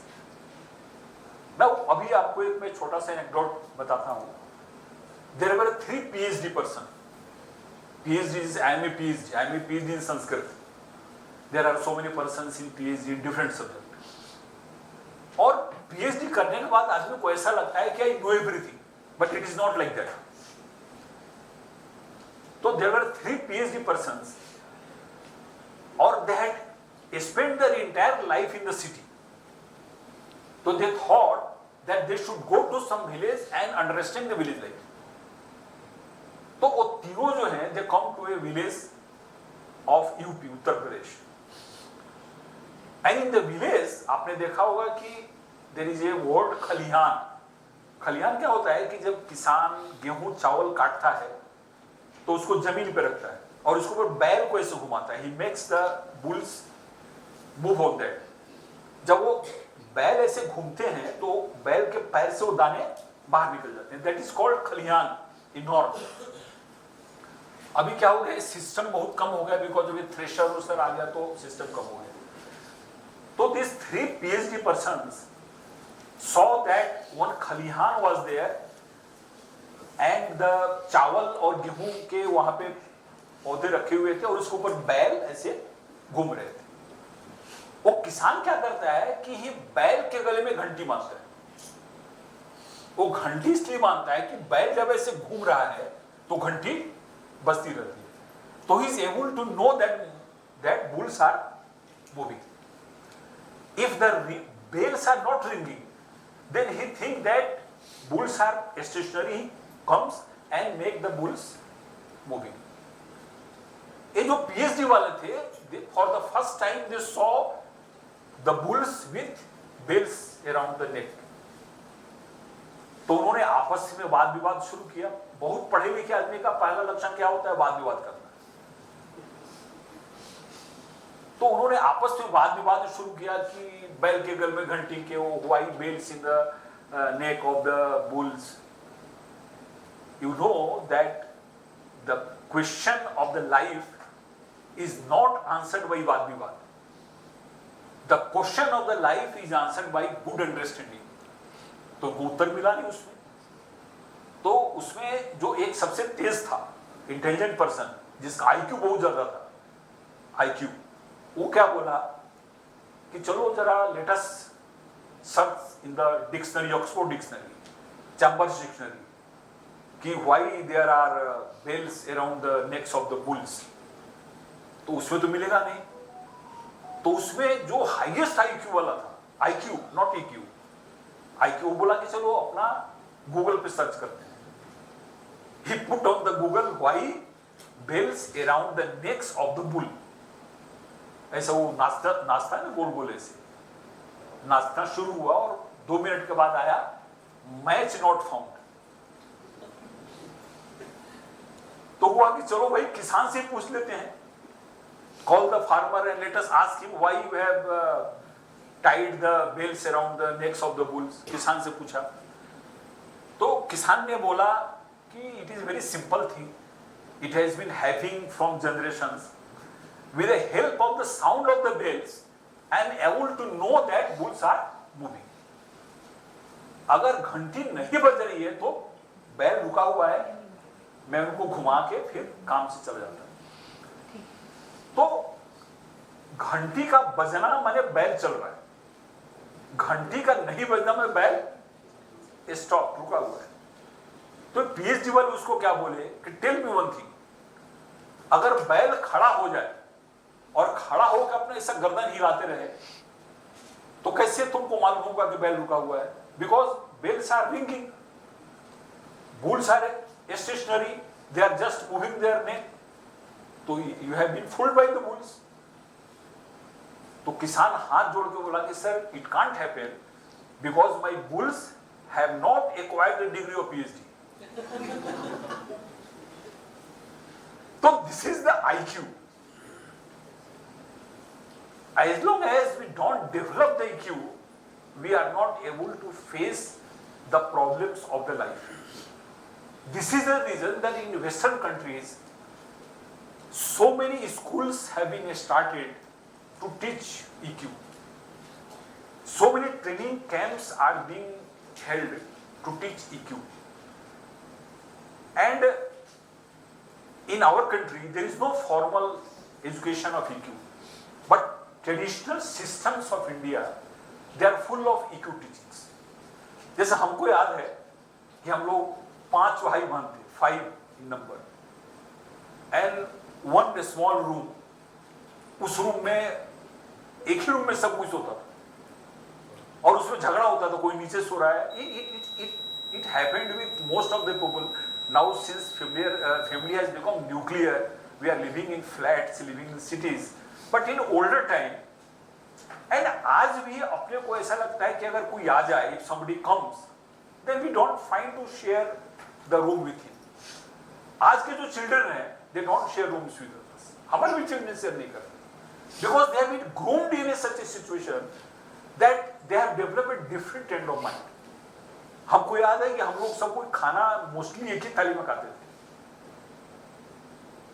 मैं अभी आपको एक मैं छोटा सा एनेक्डोट बताता हूँ. There were 3 PhD person. PhD is I am a PhD in Sanskrit. There are so many persons in PhD in different subjects. और PhD करने के बाद आदमी को ऐसा लगता है कि I know everything, but it is not like that. So there were 3 PhD persons, or they had spent their entire life in the city. So they thought that they should go to some village and understand the village life. तो वो तीनों जो हैं, they come to a village of UP, Uttar Pradesh. And in the village, आपने देखा होगा कि there is a word खलिहान. खलिहान क्या होता है कि जब किसान गेहूं चावल काटता है तो उसको जमीन पे रखता है और उसके ऊपर बैल को ऐसे घुमाता है. He makes the bulls move on that. जब वो बैल ऐसे घूमते हैं तो बैल के पैर से वो दाने बाहर निकल जाते हैं. That is called खलिहान in north. अभी क्या हो गया, सिस्टम बहुत कम हो गया, बिकॉज अभी थ्रेशर आ गया तो सिस्टम कम हो गया. So these 3 PhD persons saw that one खलिहान was there, and the चावल और गेहूं के वहां पे पौधे रखे हुए थे और उसके ऊपर बैल ऐसे घूम रहे थे. वो किसान क्या करता है कि ये बैल के गले में घंटी बांधता है. वो घंटी इसलिए बांधता है कि बैल जब ऐसे घूम रहा है तो घंटी बजती रहती है. तो he is able to know that bulls are moving. If the bells are not ringing, then he think that bulls are stationary. He comes and make the bulls moving. ये जो PhD वाले थे, for the first time they saw the bulls with bells around the neck. तो उन्होंने आपस में वाद विवाद शुरू किया. बहुत पढ़े लिखे आदमी का पहला लक्षण क्या होता है, वाद विवाद करना. तो उन्होंने आपस में वाद विवाद शुरू किया कि बैल के गल में घंटी के, why bells in the neck of the bulls. You know that the question of the life is not answered by वाद विवाद. The question of the life is answered by good understanding. तो उत्तर मिला नहीं उसमें. तो उसमें जो एक सबसे तेज था, इंटेलिजेंट पर्सन, जिसका आईक्यू बहुत ज्यादा था, आईक्यू, वो क्या बोला कि चलो जरा let us search in the dictionary, Oxford dictionary, Chambers dictionary, कि why there are bells around the necks of the bulls. तो उसमें तो मिलेगा नहीं. तो उसमें जो हाईएस्ट आईक्यू वाला था, आईक्यू नॉट ईक्यू, आईक्यू, बोला कि चलो अपना गूगल पे सर्च करते हैं. He put on the Google why bells around the necks of the bull. ऐसा वो नाचता है ना गोल गोल ऐसे, नाचना शुरू हुआ और 2 मिनट के बाद आया मैच नॉट फाउंड. तो हुआ कि चलो भाई किसान से पूछ लेते हैं. Call the farmer and let us ask him why you have tied the bells around the necks of the bulls. किसान से पूछा. तो किसान ने बोला कि it is very simple thing. It has been happening from generations. With the help of the sound of the bells, I am able to know that bulls are moving. अगर घंटी नहीं बज रही है तो बैल रुका हुआ है, मैं उनको घुमा के फिर काम से चला जाता हूं. तो घंटी का बजना माने बैल चल रहा है, घंटी का नहीं बजना माने बैल स्टॉप, रुका हुआ है. तो पीएचडी वाले उसको क्या बोले कि टेल मी वन थिंग, अगर बैल खड़ा हो जाए और खड़ा होकर अपने ऐसा गर्दन हिलाते रहे तो कैसे तुमको मालूम होगा कि बैल रुका हुआ है? Because bells are ringing, bulls are stationary, they are just moving their neck. तो you have been fooled by the bulls. तो किसान हाथ जोड़ के बोला कि sir it can't happen because my bulls have not acquired the degree of PhD. So this is the IQ. As long as we don't develop the IQ, we are not able to face the problems of the life. This is the reason that in Western countries, so many schools have been started to teach EQ. So many training camps are being held to teach EQ. And in our country, there is no formal education of EQ. But traditional systems of India, they are full of EQ teachings. जैसे हमको याद है कि हम लोग 5 भाई बहन थे, 5 in number, and one small room. उस रूम में एक ही रूम में सब कुछ होता था और उसमें झगड़ा होता था, कोई नीचे सो रहा है. It happened with most of the people. Now since family has become nuclear, we are living in flats, living in cities. But in older time, and आज भी अपने को ऐसा लगता है कि अगर कोई आ जाए, if somebody comes, then we don't find to share the room with him. आज के जो children हैं, they don't share rooms with us. हमारे भी children share नहीं करते, because they have been groomed in such a situation that they have developed a different kind of mind. हमको याद है कि हम लोग सब कोई खाना मोस्टली एक ही थाली में खाते थे.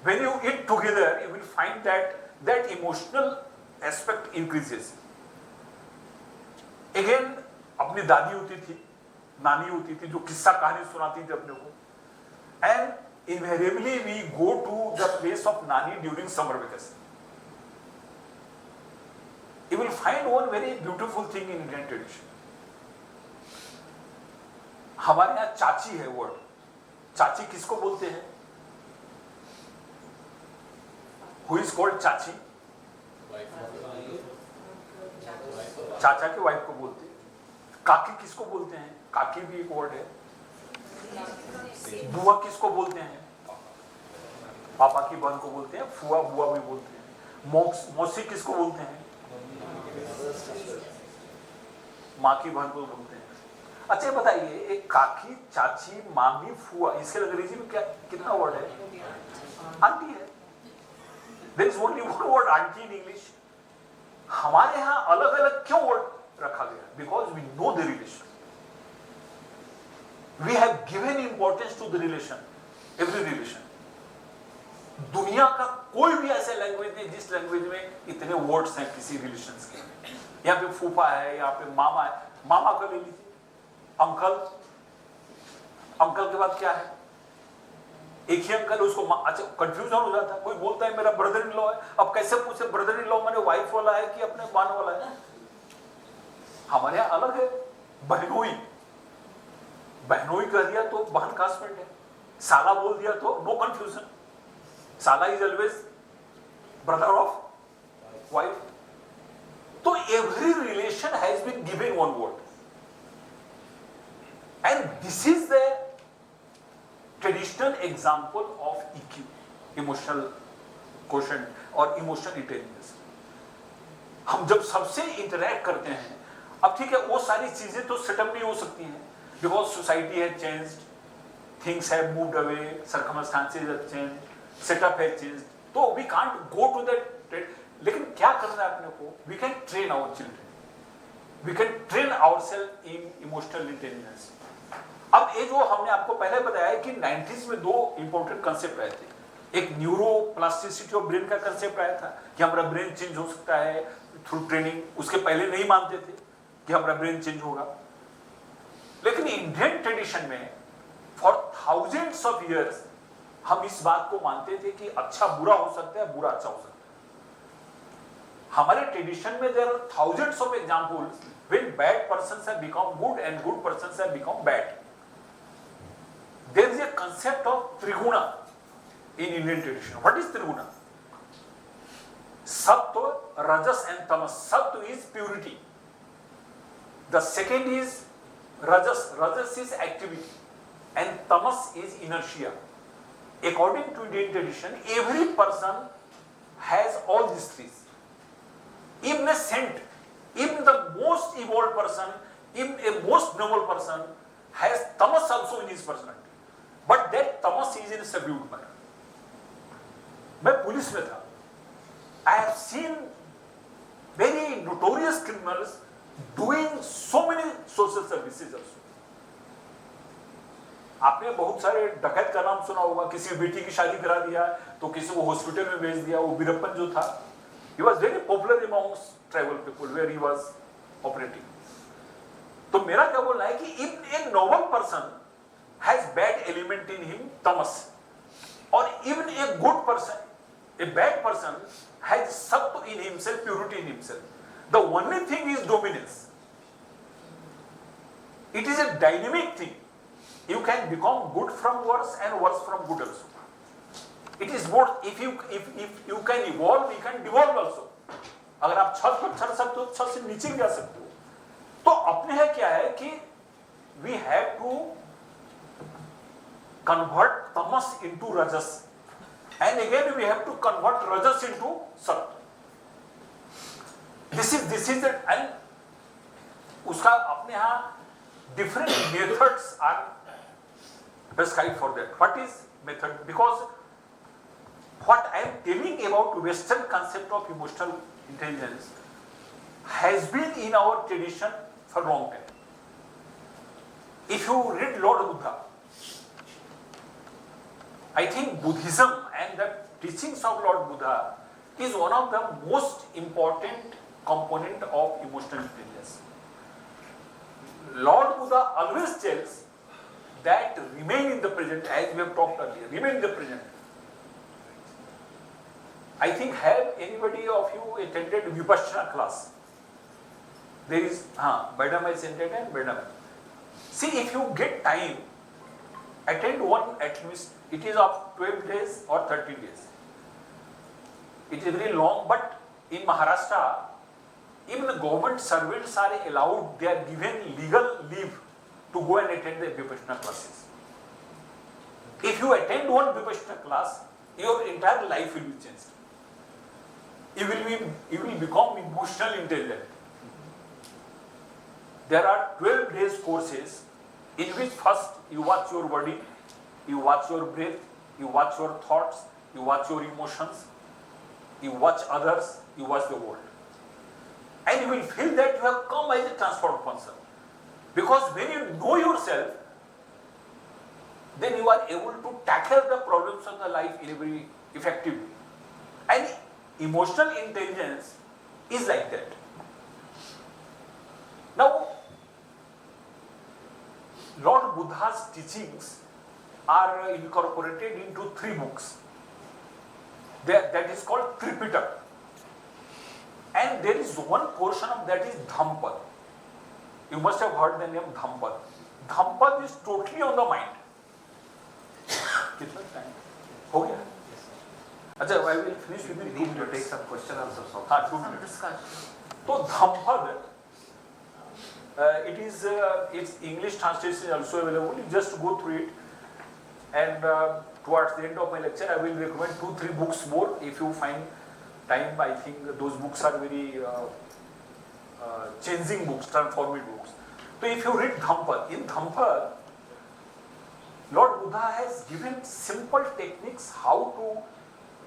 When you eat together, you will find that emotional aspect increases. Again, अपनी दादी होती थी, नानी होती थी, जो किस्सा कहानी सुनाती थी अपने को. And invariably we go to the place of nani during summer vacation. You will find one very beautiful thing in Indian tradition. हमारे यहाँ चाची है वर्ड. चाची किसको बोलते हैं? Who is called चाची? चाचा के वाइफ को बोलते हैं. काकी किसको बोलते हैं? काकी भी एक वर्ड है. बुआ किसको बोलते हैं? पापा की बहन को बोलते हैं. फुआ बुआ भी बोलते हैं. मौसी किसको बोलते हैं? माँ की बहन को बोलते हैं. अच्छा बताइए, एक काकी, चाची, मामी, फुआ, इसके अंग्रेजी में क्या कितना वर्ड है? आंटी है. There is only one word auntie in English. हमारे यहाँ अलग अलग क्यों वर्ड रखा गया? Because we know the relation. We have given importance to the relation, every relation. दुनिया का कोई भी ऐसा लैंग्वेज नहीं जिस लैंग्वेज में इतने वर्ड्स हैं किसी रिलेशंस के। यहाँ पे फूफा है, यहाँ पे मामा है, मामा का ले लीजिए, अंकल, अंकल के बाद क्या है, एक ही अंकल, उसको अच्छा कंफ्यूजन हो जाता है। कोई बोलता है मेरा ब्रदर इन लॉ है, अब कैसे पूछे ब्रदर इन लॉ मैंने वाइफ वाला है कि अपने बहन वाला है। हमारे यहाँ अलग है, बहनोई, बहनोई कह दिया तो बहन क्लासमेट है, साला बोल दिया तो नो कंफ्यूजन, साला is always brother of wife. तो every relation has been given one word, and this is the traditional example of EQ, emotional quotient और इमोशनल इंटेलिजेंस। हम जब सबसे इंटरैक्ट करते हैं, अब ठीक है वो सारी चीजें तो सेटअप नहीं हो सकती हैं, बिकॉज सोसाइटी है changed, things have moved away, circumstances have changed, setup है चेंज्ड, तो we can't go to that. लेकिन क्या करना है अपने को, we can train our children, we can train ourself in emotional intelligence. अब ये जो हमने आपको पहले बताया है कि 90s में दो इंपॉर्टेंट कंसेप्ट आए थे, एक न्यूरो प्लास्टिसिटी ऑफ ब्रेन का कंसेप्ट आया था कि हमारा ब्रेन चेंज हो सकता है थ्रू ट्रेनिंग। उसके पहले नहीं मानते थे कि हमारा ब्रेन चेंज होगा, लेकिन इंडियन ट्रेडिशन में फॉर थाउजेंड्स ऑफ इयर्स हम इस बात को मानते थे कि अच्छा बुरा हो सकता है, बुरा अच्छा हो सकता है। हमारे ट्रेडिशन में there are thousands of examples when bad persons have become good and good persons have become bad. There is a concept of triguna in Indian tradition. What is triguna? Sattva, rajas and tamas. Sattva is purity. The second is rajas. Rajas is activity and tamas is inertia. According to Indian tradition, every person has all these three. Even a saint, even the most evolved person, even a most noble person has tamas also in his personality. But that tamas is in a subdued manner. मैं police में था, I have seen very notorious criminals doing so many social services also. आपने बहुत सारे डकैत का नाम सुना होगा, किसी बेटी की शादी करा दिया तो किसी को हॉस्पिटल में भेज दिया। वो वीरप्पन जो था, he was very popular amongst tribal people where he was operating. तो मेरा क्या बोलना है कि if a noble person has bad element in him, tamas, or even a good person, a bad person has sattva in himself, purity in himself. The only thing is dominance. It is a dynamic thing. You can become good from worse and worse from good also. It is both. If you can evolve, you can devolve also. अगर आप छत पर चढ़ सकते हो, छत से नीचे जा सकते हो। तो अपने है क्या है कि we have to convert tamas into rajas, and again we have to convert rajas into sattva. This is the, and उसका अपने यहाँ different methods are prescribed for that. What is method? Because what I am telling about Western concept of emotional intelligence has been in our tradition for a long time. If you read Lord Buddha, I think Buddhism and the teachings of Lord Buddha is one of the most important component of emotional intelligence. Lord Buddha always tells that remain in the present, as we have talked earlier, remain in the present. I think have anybody of you attended Vipassana class? There is, madam has attended, madam. See, if you get time, attend one at least. It is of 12 days or 13 days. It is very long, but in Maharashtra, even the government servants are allowed, they are given legal leave to go and attend the Vipassana classes. If you attend one Vipassana class, your entire life will be changed. You will become emotionally intelligent. There are 12 days courses in which first you watch your body, you watch your breath, you watch your thoughts, you watch your emotions, you watch others, you watch the world. And you will feel that you have come as a transformed person. Because when you know yourself, then you are able to tackle the problems of the life in a very effectively. And emotional intelligence is like that. Now, Lord Buddha's teachings are incorporated into 3 books. That is called Tripitaka. And there is one portion of that is Dhampad. You must have heard the name Dhampad. Dhampad is totally on the mind. Kitna time? Ho gaya? Achha, I will finish within 2 minutes. We need to take some question answers also. हाँ, 2 minutes. So Dhampad, it is its English translation is also available. You just go through it, and towards the end of my lecture, I will recommend 2-3 books more. If you find time, I think those books are very changing books, transformative books. So if you read Dhampad, in Dhampad, Lord Buddha has given simple techniques how to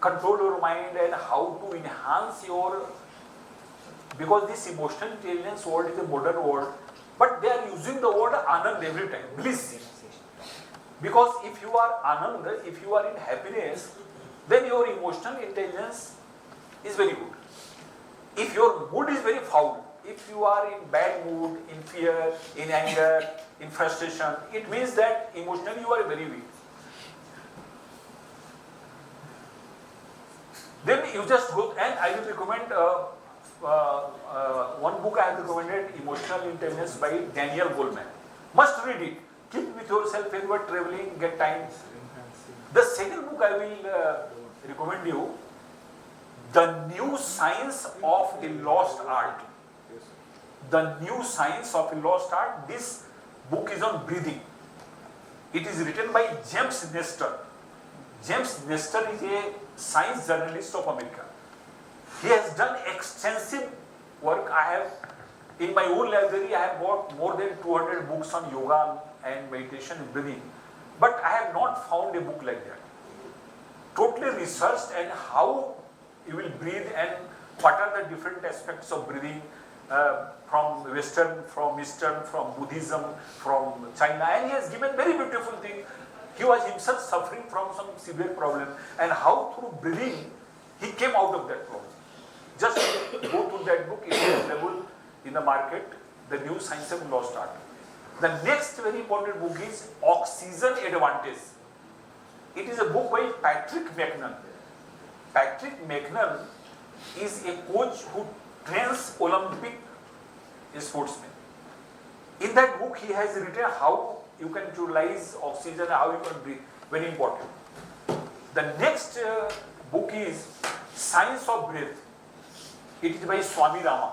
control your mind and how to enhance your, because this emotional intelligence world is a modern world, but they are using the word Anand every time, bliss. Because if you are Anand, if you are in happiness, then your emotional intelligence is very good. If your mood is very foul, if you are in bad mood, in fear, in anger, in frustration, it means that emotionally you are very weak. Then you just go, and I will recommend one book I have recommended, Emotional Intelligence by Daniel Goleman. Must read it. Keep with yourself when you are traveling, get time. The second book I will recommend you, The New Science of a Lost Art. The New Science of a Lost Art. This book is on breathing. It is written by James Nestor. James Nestor is a science journalist of America. He has done extensive work. I have, in my own library, I have bought more than 200 books on yoga and meditation and breathing. But I have not found a book like that. Totally researched and how you will breathe and what are the different aspects of breathing from Western, from Eastern, from Buddhism, from China. And he has given very beautiful thing. He was himself suffering from some severe problem, and how through breathing he came out of that problem. Just go to that book, it is available in the market, The New Science of Lost Art. The next very important book is Oxygen Advantage. It is a book by Patrick McNall. Patrick McNall is a coach who trains Olympic sportsmen. In that book, he has written how you can utilize oxygen, how you can breathe. Very important. The next book is Science of Breath. It is by Swami Rama.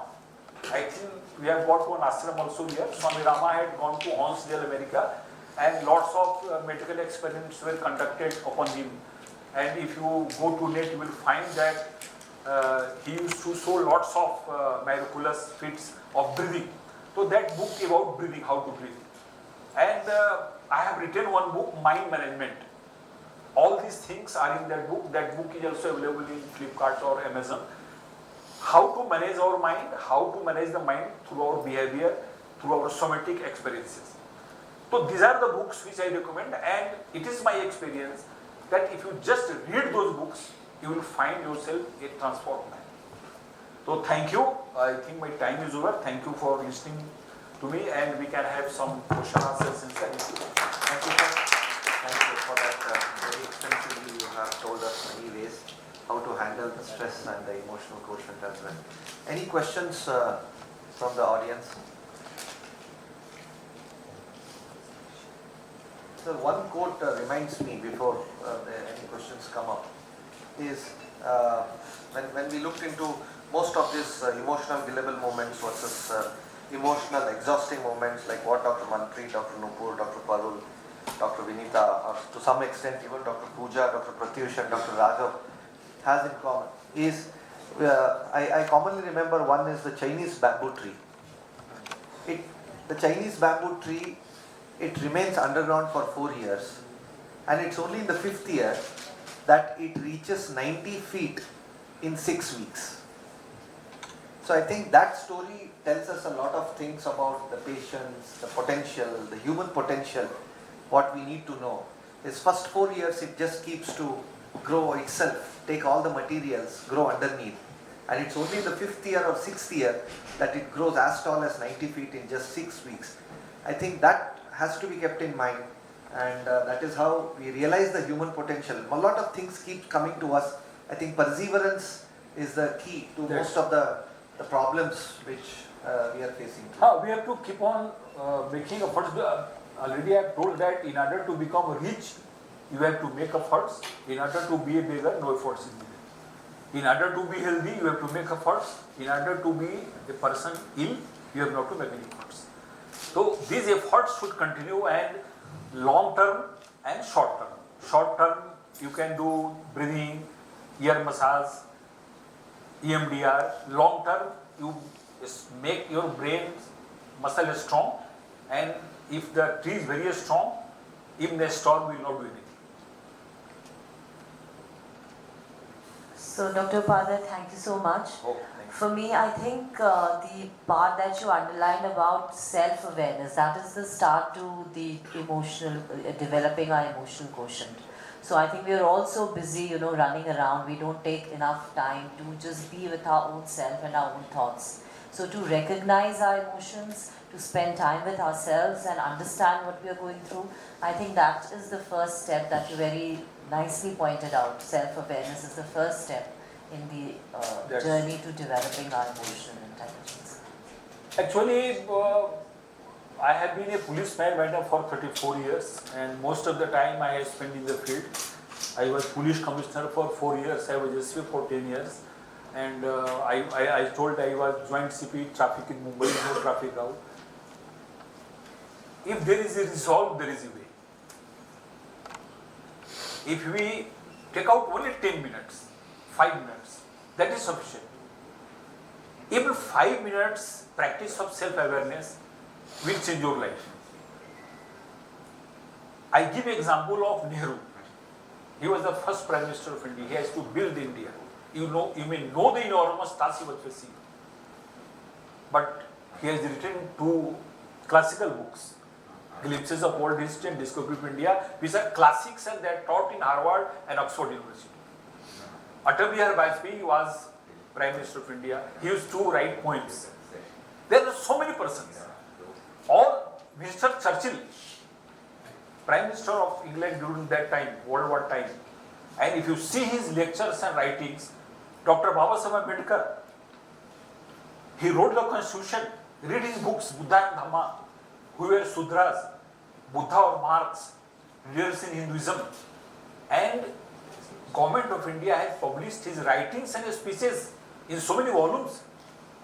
I think we have got one ashram also here. Swami Rama had gone to Huntsville, America, and lots of medical experiments were conducted upon him. And if you go to net, you will find that he used to show lots of miraculous feats of breathing. So that book about breathing, how to breathe. And I have written one book, Mind Management. All these things are in that book. That book is also available in Flipkart or Amazon. How to manage our mind, how to manage the mind through our behavior, through our somatic experiences. So these are the books which I recommend, and it is my experience that if you just read those books, you will find yourself a transformed man. So thank you. I think my time is over. Thank you for listening to me, and we can have some question answers instead. Thank you, sir. Thank you for that. Very extensively you have told us many ways how to handle the stress and the emotional quotient as well. Any questions from the audience? So one quote reminds me before any questions come up is when we looked into most of these emotional gullible moments versus emotional exhausting moments like what Dr. Mantri, Dr. Nupur, Dr. Parul, Dr. Vinita, or to some extent even Dr. Pooja, Dr. Pratyush and Dr. Raghav has in common is, I commonly remember one is the Chinese bamboo tree. The Chinese bamboo tree, it remains underground for 4 years, and it's only in the 5th year that it reaches 90 feet in 6 weeks. So I think that story tells us a lot of things about the patience, the potential, the human potential. What we need to know is first 4 years it just keeps to grow itself, take all the materials, grow underneath. And it's only in the 5th year or 6th year that it grows as tall as 90 feet in just 6 weeks. I think that has to be kept in mind, and that is how we realize the human potential. A lot of things keep coming to us. I think perseverance is the key to most of the problems which we are facing. We have to keep on making efforts. Already I have told that in order to become rich, you have to make efforts. In order to be a beggar, no efforts is needed. In order to be healthy, you have to make efforts. In order to be a person ill, you have not to make any efforts. So these efforts should continue, and long term and short term. Short term, you can do breathing, ear massage, EMDR. Long term, you make your brain muscle strong, and if the tree is very strong, even a storm will not do anything. So Dr. Upadhyay, thank you so much. For me, I think the part that you underlined about self-awareness, that is the start to the emotional, developing our emotional quotient. So I think we are all so busy, running around. We don't take enough time to just be with our own self and our own thoughts. So to recognize our emotions, to spend time with ourselves and understand what we are going through, I think that is the first step that you very nicely pointed out. Self-awareness is the first step in the journey to developing our emotional intelligence. Actually, I have been a policeman, madam, for 34 years, and most of the time I have spent in the field. I was police commissioner for 4 years, I was SP for 10 years, and I told I was joint CP traffic in Mumbai, no traffic out. If there is a resolve, there is a way. If we take out only 10 minutes, 5 minutes, that is sufficient. Even 5 minutes practice of self-awareness will change your life. I give example of Nehru. He was the first Prime Minister of India. He has to build India. You may know the enormous task he was facing. But he has written 2 classical books, Glimpses of World History and Discovery of India, which are classics, and they are taught in Harvard and Oxford University. Atal Bihari Vajpayee was Prime Minister of India. He used to write poems. There are so many persons. Or Mr. Churchill, Prime Minister of England during that time, World War time. And if you see his lectures and writings, Dr. Babasaheb Ambedkar, he wrote the Constitution. Read his books, Buddha and Dhamma, who were Sudras, Buddha or Marx, leaders in Hinduism. And Government of India has published his writings and his speeches in so many volumes.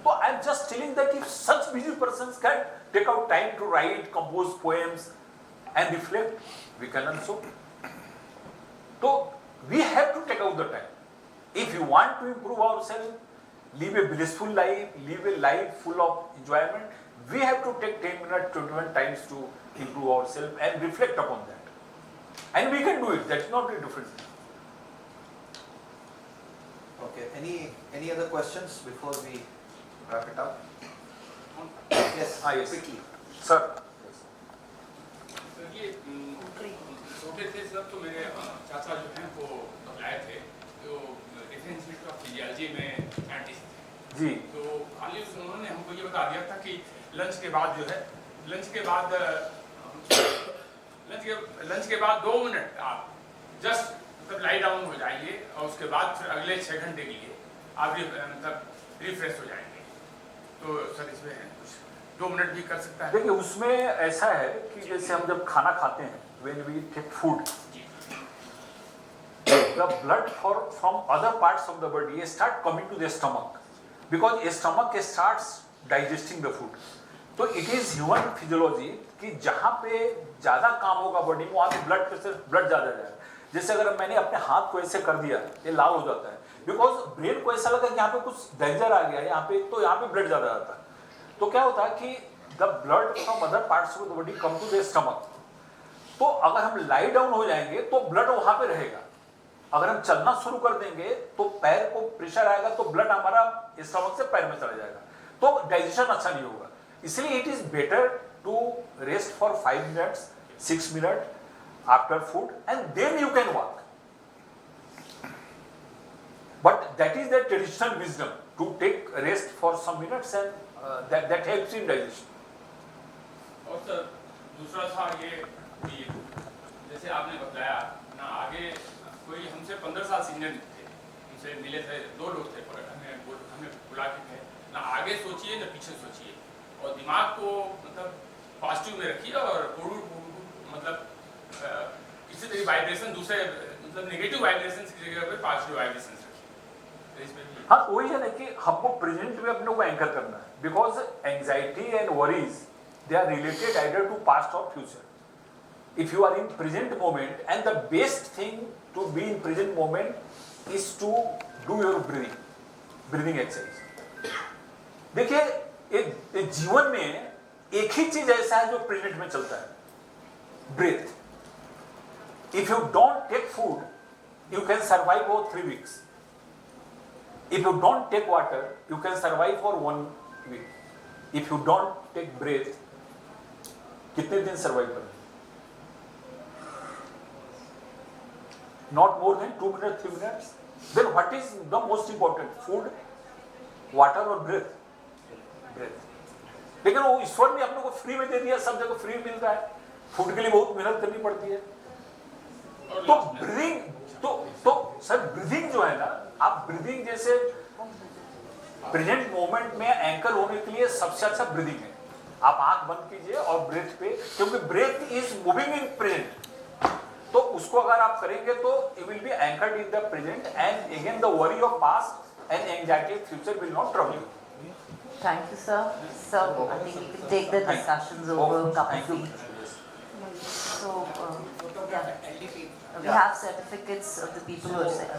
So I am just telling that if such busy persons can take out time to write, compose poems and reflect, we can also. So we have to take out the time. If you want to improve ourselves, live a blissful life, live a life full of enjoyment, we have to take 10 minutes, 21 times to improve ourselves and reflect upon that. And we can do it. That's not very different. Okay. Any other questions before we wrap it up? Yes. Yes. Quickly. Sir. ये छोटे थे सब तो मेरे चाचा जो हैं वो लाए थे तो डिफेंस इंस्टीट्यूट ऑफ फिजियोलॉजी में साइंटिस्ट थे जी तो खाली उन्होंने हमको ये बता दिया था कि लंच के बाद जो है लंच के बाद 2 मिनट आप जस्ट मतलब लाई डाउन हो जाइए और उसके बाद फिर अगले 6 घंटे के लिए आप मतलब रिफ्रेश हो जाएंगे तो सर इसमें कुछ 2 मिनट भी कर सकता है। देखिए उसमें ऐसा है कि जैसे हम जब खाना खाते हैं, when we take food, the blood from other parts of the body start coming to the stomach because stomach starts digesting the food. तो it is human physiology कि जहाँ पे ज़्यादा काम होगा बॉडी में वहाँ पे ब्लड प्रेशर ब्लड ज़्यादा जाएगा। जैसे अगर मैंने अपने हाथ को ऐसे कर दिया, ये लाल हो जाता है बिकॉज ब्रेन को ऐसा लगा कि यहाँ पे कुछ डेंजर आ गया यहाँ पे, तो यहाँ पे ब्लड ज़्यादा जाता है। तो क्या होता है कि the blood from other parts of the body come to the stomach. तो अगर हम लाई डाउन हो जाएंगे तो ब्लड वहाँ पे रहेगा। अगर हम चलना शुरू कर देंगे तो पैर को प्रेशर आएगा तो ब्लड हमारा स्टमक से पैर में चला जाएगा, तो डाइजेशन अच्छा नहीं होगा। इसलिए it is better to rest for 5 minutes, 6 minutes after food and then you can walk. that is the traditional wisdom to take rest for some minutes and that helps in digestion. और sir दूसरा था ये कि जैसे आपने बताया ना, आगे कोई हमसे 15 साल सीनियर थे, हमसे मिले थे, 2 लोग थे, हमें बुला के थे ना, आगे सोचिए ना पीछे सोचिए, और दिमाग को मतलब पॉजिटिव में रखिए, और मतलब किसी तरह वाइब्रेशन दूसरे मतलब नेगेटिव वाइब्रेशन की जगह पे पॉजिटिव वाइब्रेशन रखिए। हाँ, वही है ना कि हमको प्रेजेंट में अपने को एंकर करना है, because anxiety and worries they are related either to past or future. If you are in present moment, and the best thing to be in present moment is to do your breathing exercise. देखिए एक जीवन में एक ही चीज ऐसा है जो present में चलता है, breath. If you don't take food, you can survive for 3 weeks. If you don't take water, you can survive for 1 week. If you don't take breath, कितने दिन सर्वाइव करें? Not more than 2 minutes, 3 minutes. Then what is the most important? Food, water or breath? Breath. लेकिन वो ईश्वर ने अपने को free में दे दिया, सब जगह फ्री मिल रहा है. फूड के लिए बहुत मेहनत करनी पड़ती है. तो ब्रीदिंग तो सर ब्रीदिंग जो है ना, आप ब्रीदिंग जैसे प्रेजेंट मोमेंट में एंकर होने के लिए सबसे अच्छा ब्रीदिंग है. आप आंख बंद कीजिए और ब्रेथ पे, क्योंकि breath is moving in present, तो उसको अगर आप करेंगे तो you will be anchored in the present, and again the worry of past and anxiety of future will not trouble you. Thank you, sir. So I think we can take the discussions over a cup of tea. So we have certificates of the people who have said.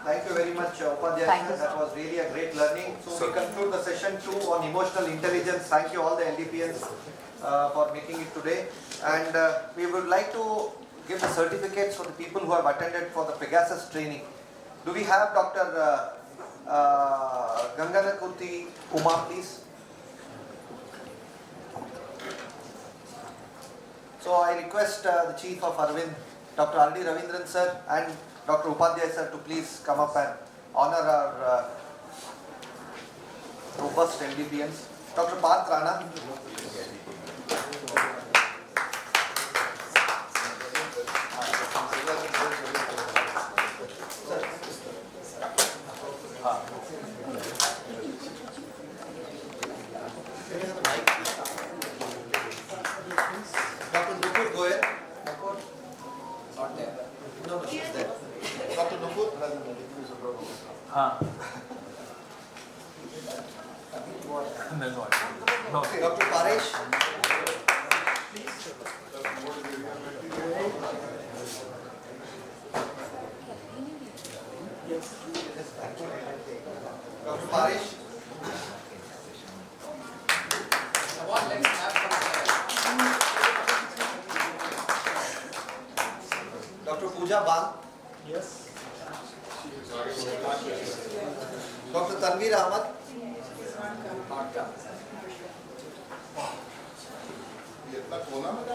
Thank you very much, Upadhyaya. Thank you, That was really a great learning. So we conclude the session 2 on emotional intelligence. Thank you all the LDPNs for making it today. And we would like to give the certificates for the people who have attended for the Pegasus training. Do we have Dr. Ganganakurti Kumar, please? So I request the Chief of Arvind, Dr. R.D. Ravindran sir and Dr. Upadhyaya sir to please come up and honor our robust LDPNs. Dr. Parth Rana. Dr. Nupur Goyal. Not there. No, she's there. Dr. Nupur. हाँ. No. Dr. Paresh. Dr. Paresh. Come on, let's have some. Dr. Pooja Bang. Yes. Dr. Tanveer Ahmad.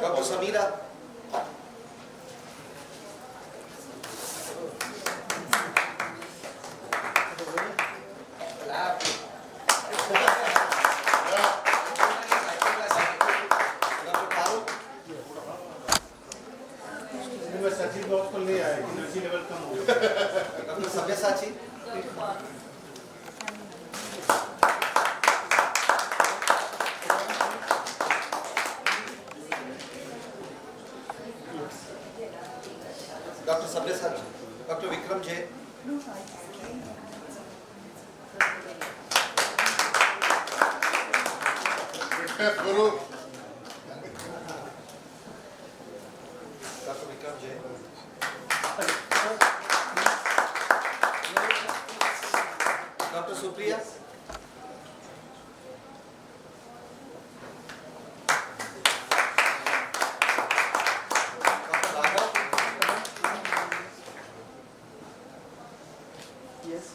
Dr. Samira. Dr. Sabyasachi. Dr. Sabyasachi. Dr. Vikram J. Guru. Dr. Vikram J. Dr. Supriya. Dr. Raghav. Yes.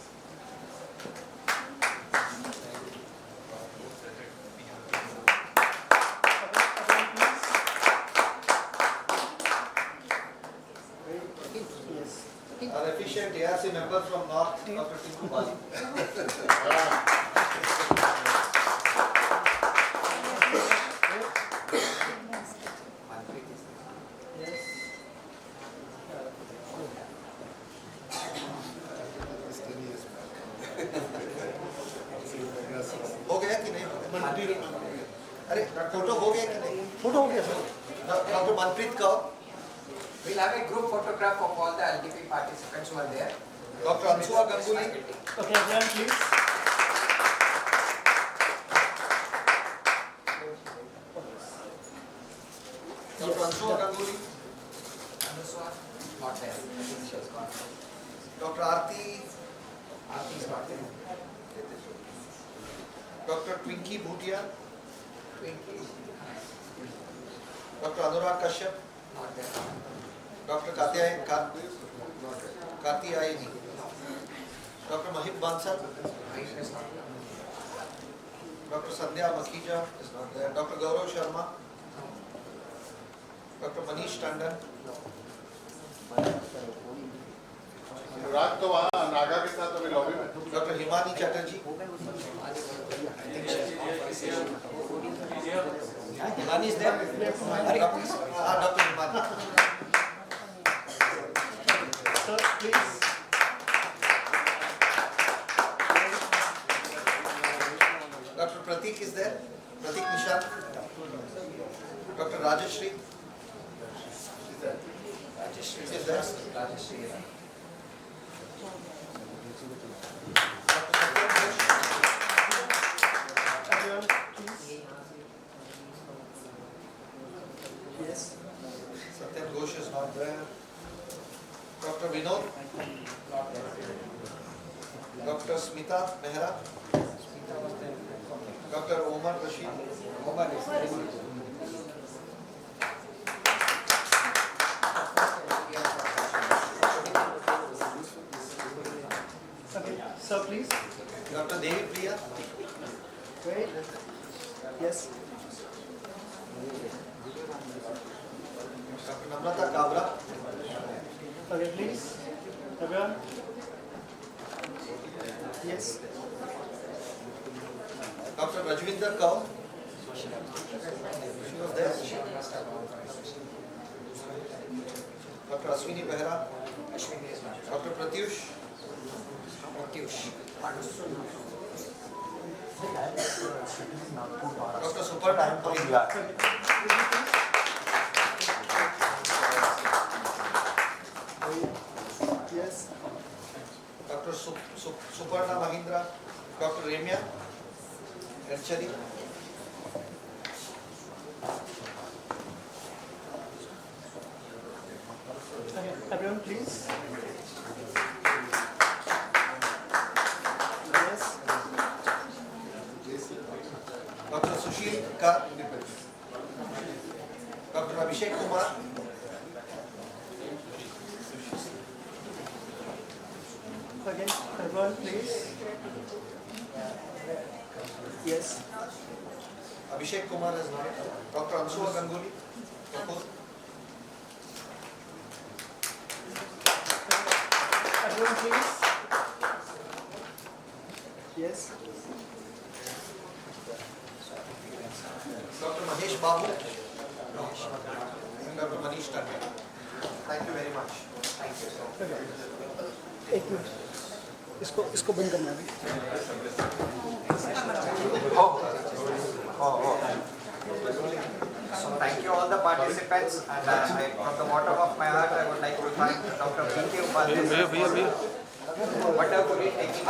Yes. appreciate ARC member from North, Dr. Tinku Bali. हो गया कि नहीं? अरे photo हो गया कि नहीं? Photo हो गया sir. Doctor Manpreet Kaur. We'll have a group photograph of all the LDP participants who are there. Dr. Ansuha Ganguly. Okay, everyone please. Dr. Ansuha Ganguly. Anuswa, not there. I think she has gone. Dr. Aarti. Aarti is not there. Dr. Twinkie Bhutia. Twinkie. Dr. Anurag Kashyap. Not there. Dr. Karti Ayini. Dr. Mahip Bansal. Dr. Sandhya Makhija is not there. Dr. Gaurav Sharma. Dr. Manish Tandon. राज तो वहाँ नागा के साथ अभी lobby में. Dr. Himani Chatterjee. Himani is there? Dr. Himani. Sir, please. Dr. Pratik is there? Pratik Nishan. Dr. Rajeshri. Rajeshri is there? Rajeshri is there. Yes. Satyam Ghosh is not there. Dr. Vinod. Not there. Dr. Smita Mehra. Dr. Omar Rashid. Omar is there. Sir, please. Dr. Devi Priya. Wait. Yes. Dr. Namrata Kabra. Okay, please. Everyone. Yes. Dr. Rajvinder Kaur. She was there. Dr. Ashwini Behra. Ashwini is not there. Dr. Pratyush. Pratyush. Dr. Suparna. Yes. Dr. Suparna Mahindra. Dr. Remya Erchari. Everyone, please. Yes. Dr. Sushil Kar. Dr. Abhishek Kumar. Again, everyone, please. Yes. Abhishek Kumar is not. Dr. Ansuha Ganguly. Everyone, please. Yes. Dr. Mahesh Babu. And Dr. Manish Tandon. Thank you very much. Thank you so much. एक minute इसको बंद करना है. So thank you all the participants, and from the bottom of my heart I would like to thank Dr. B.K. Upadhyay wonderfully taking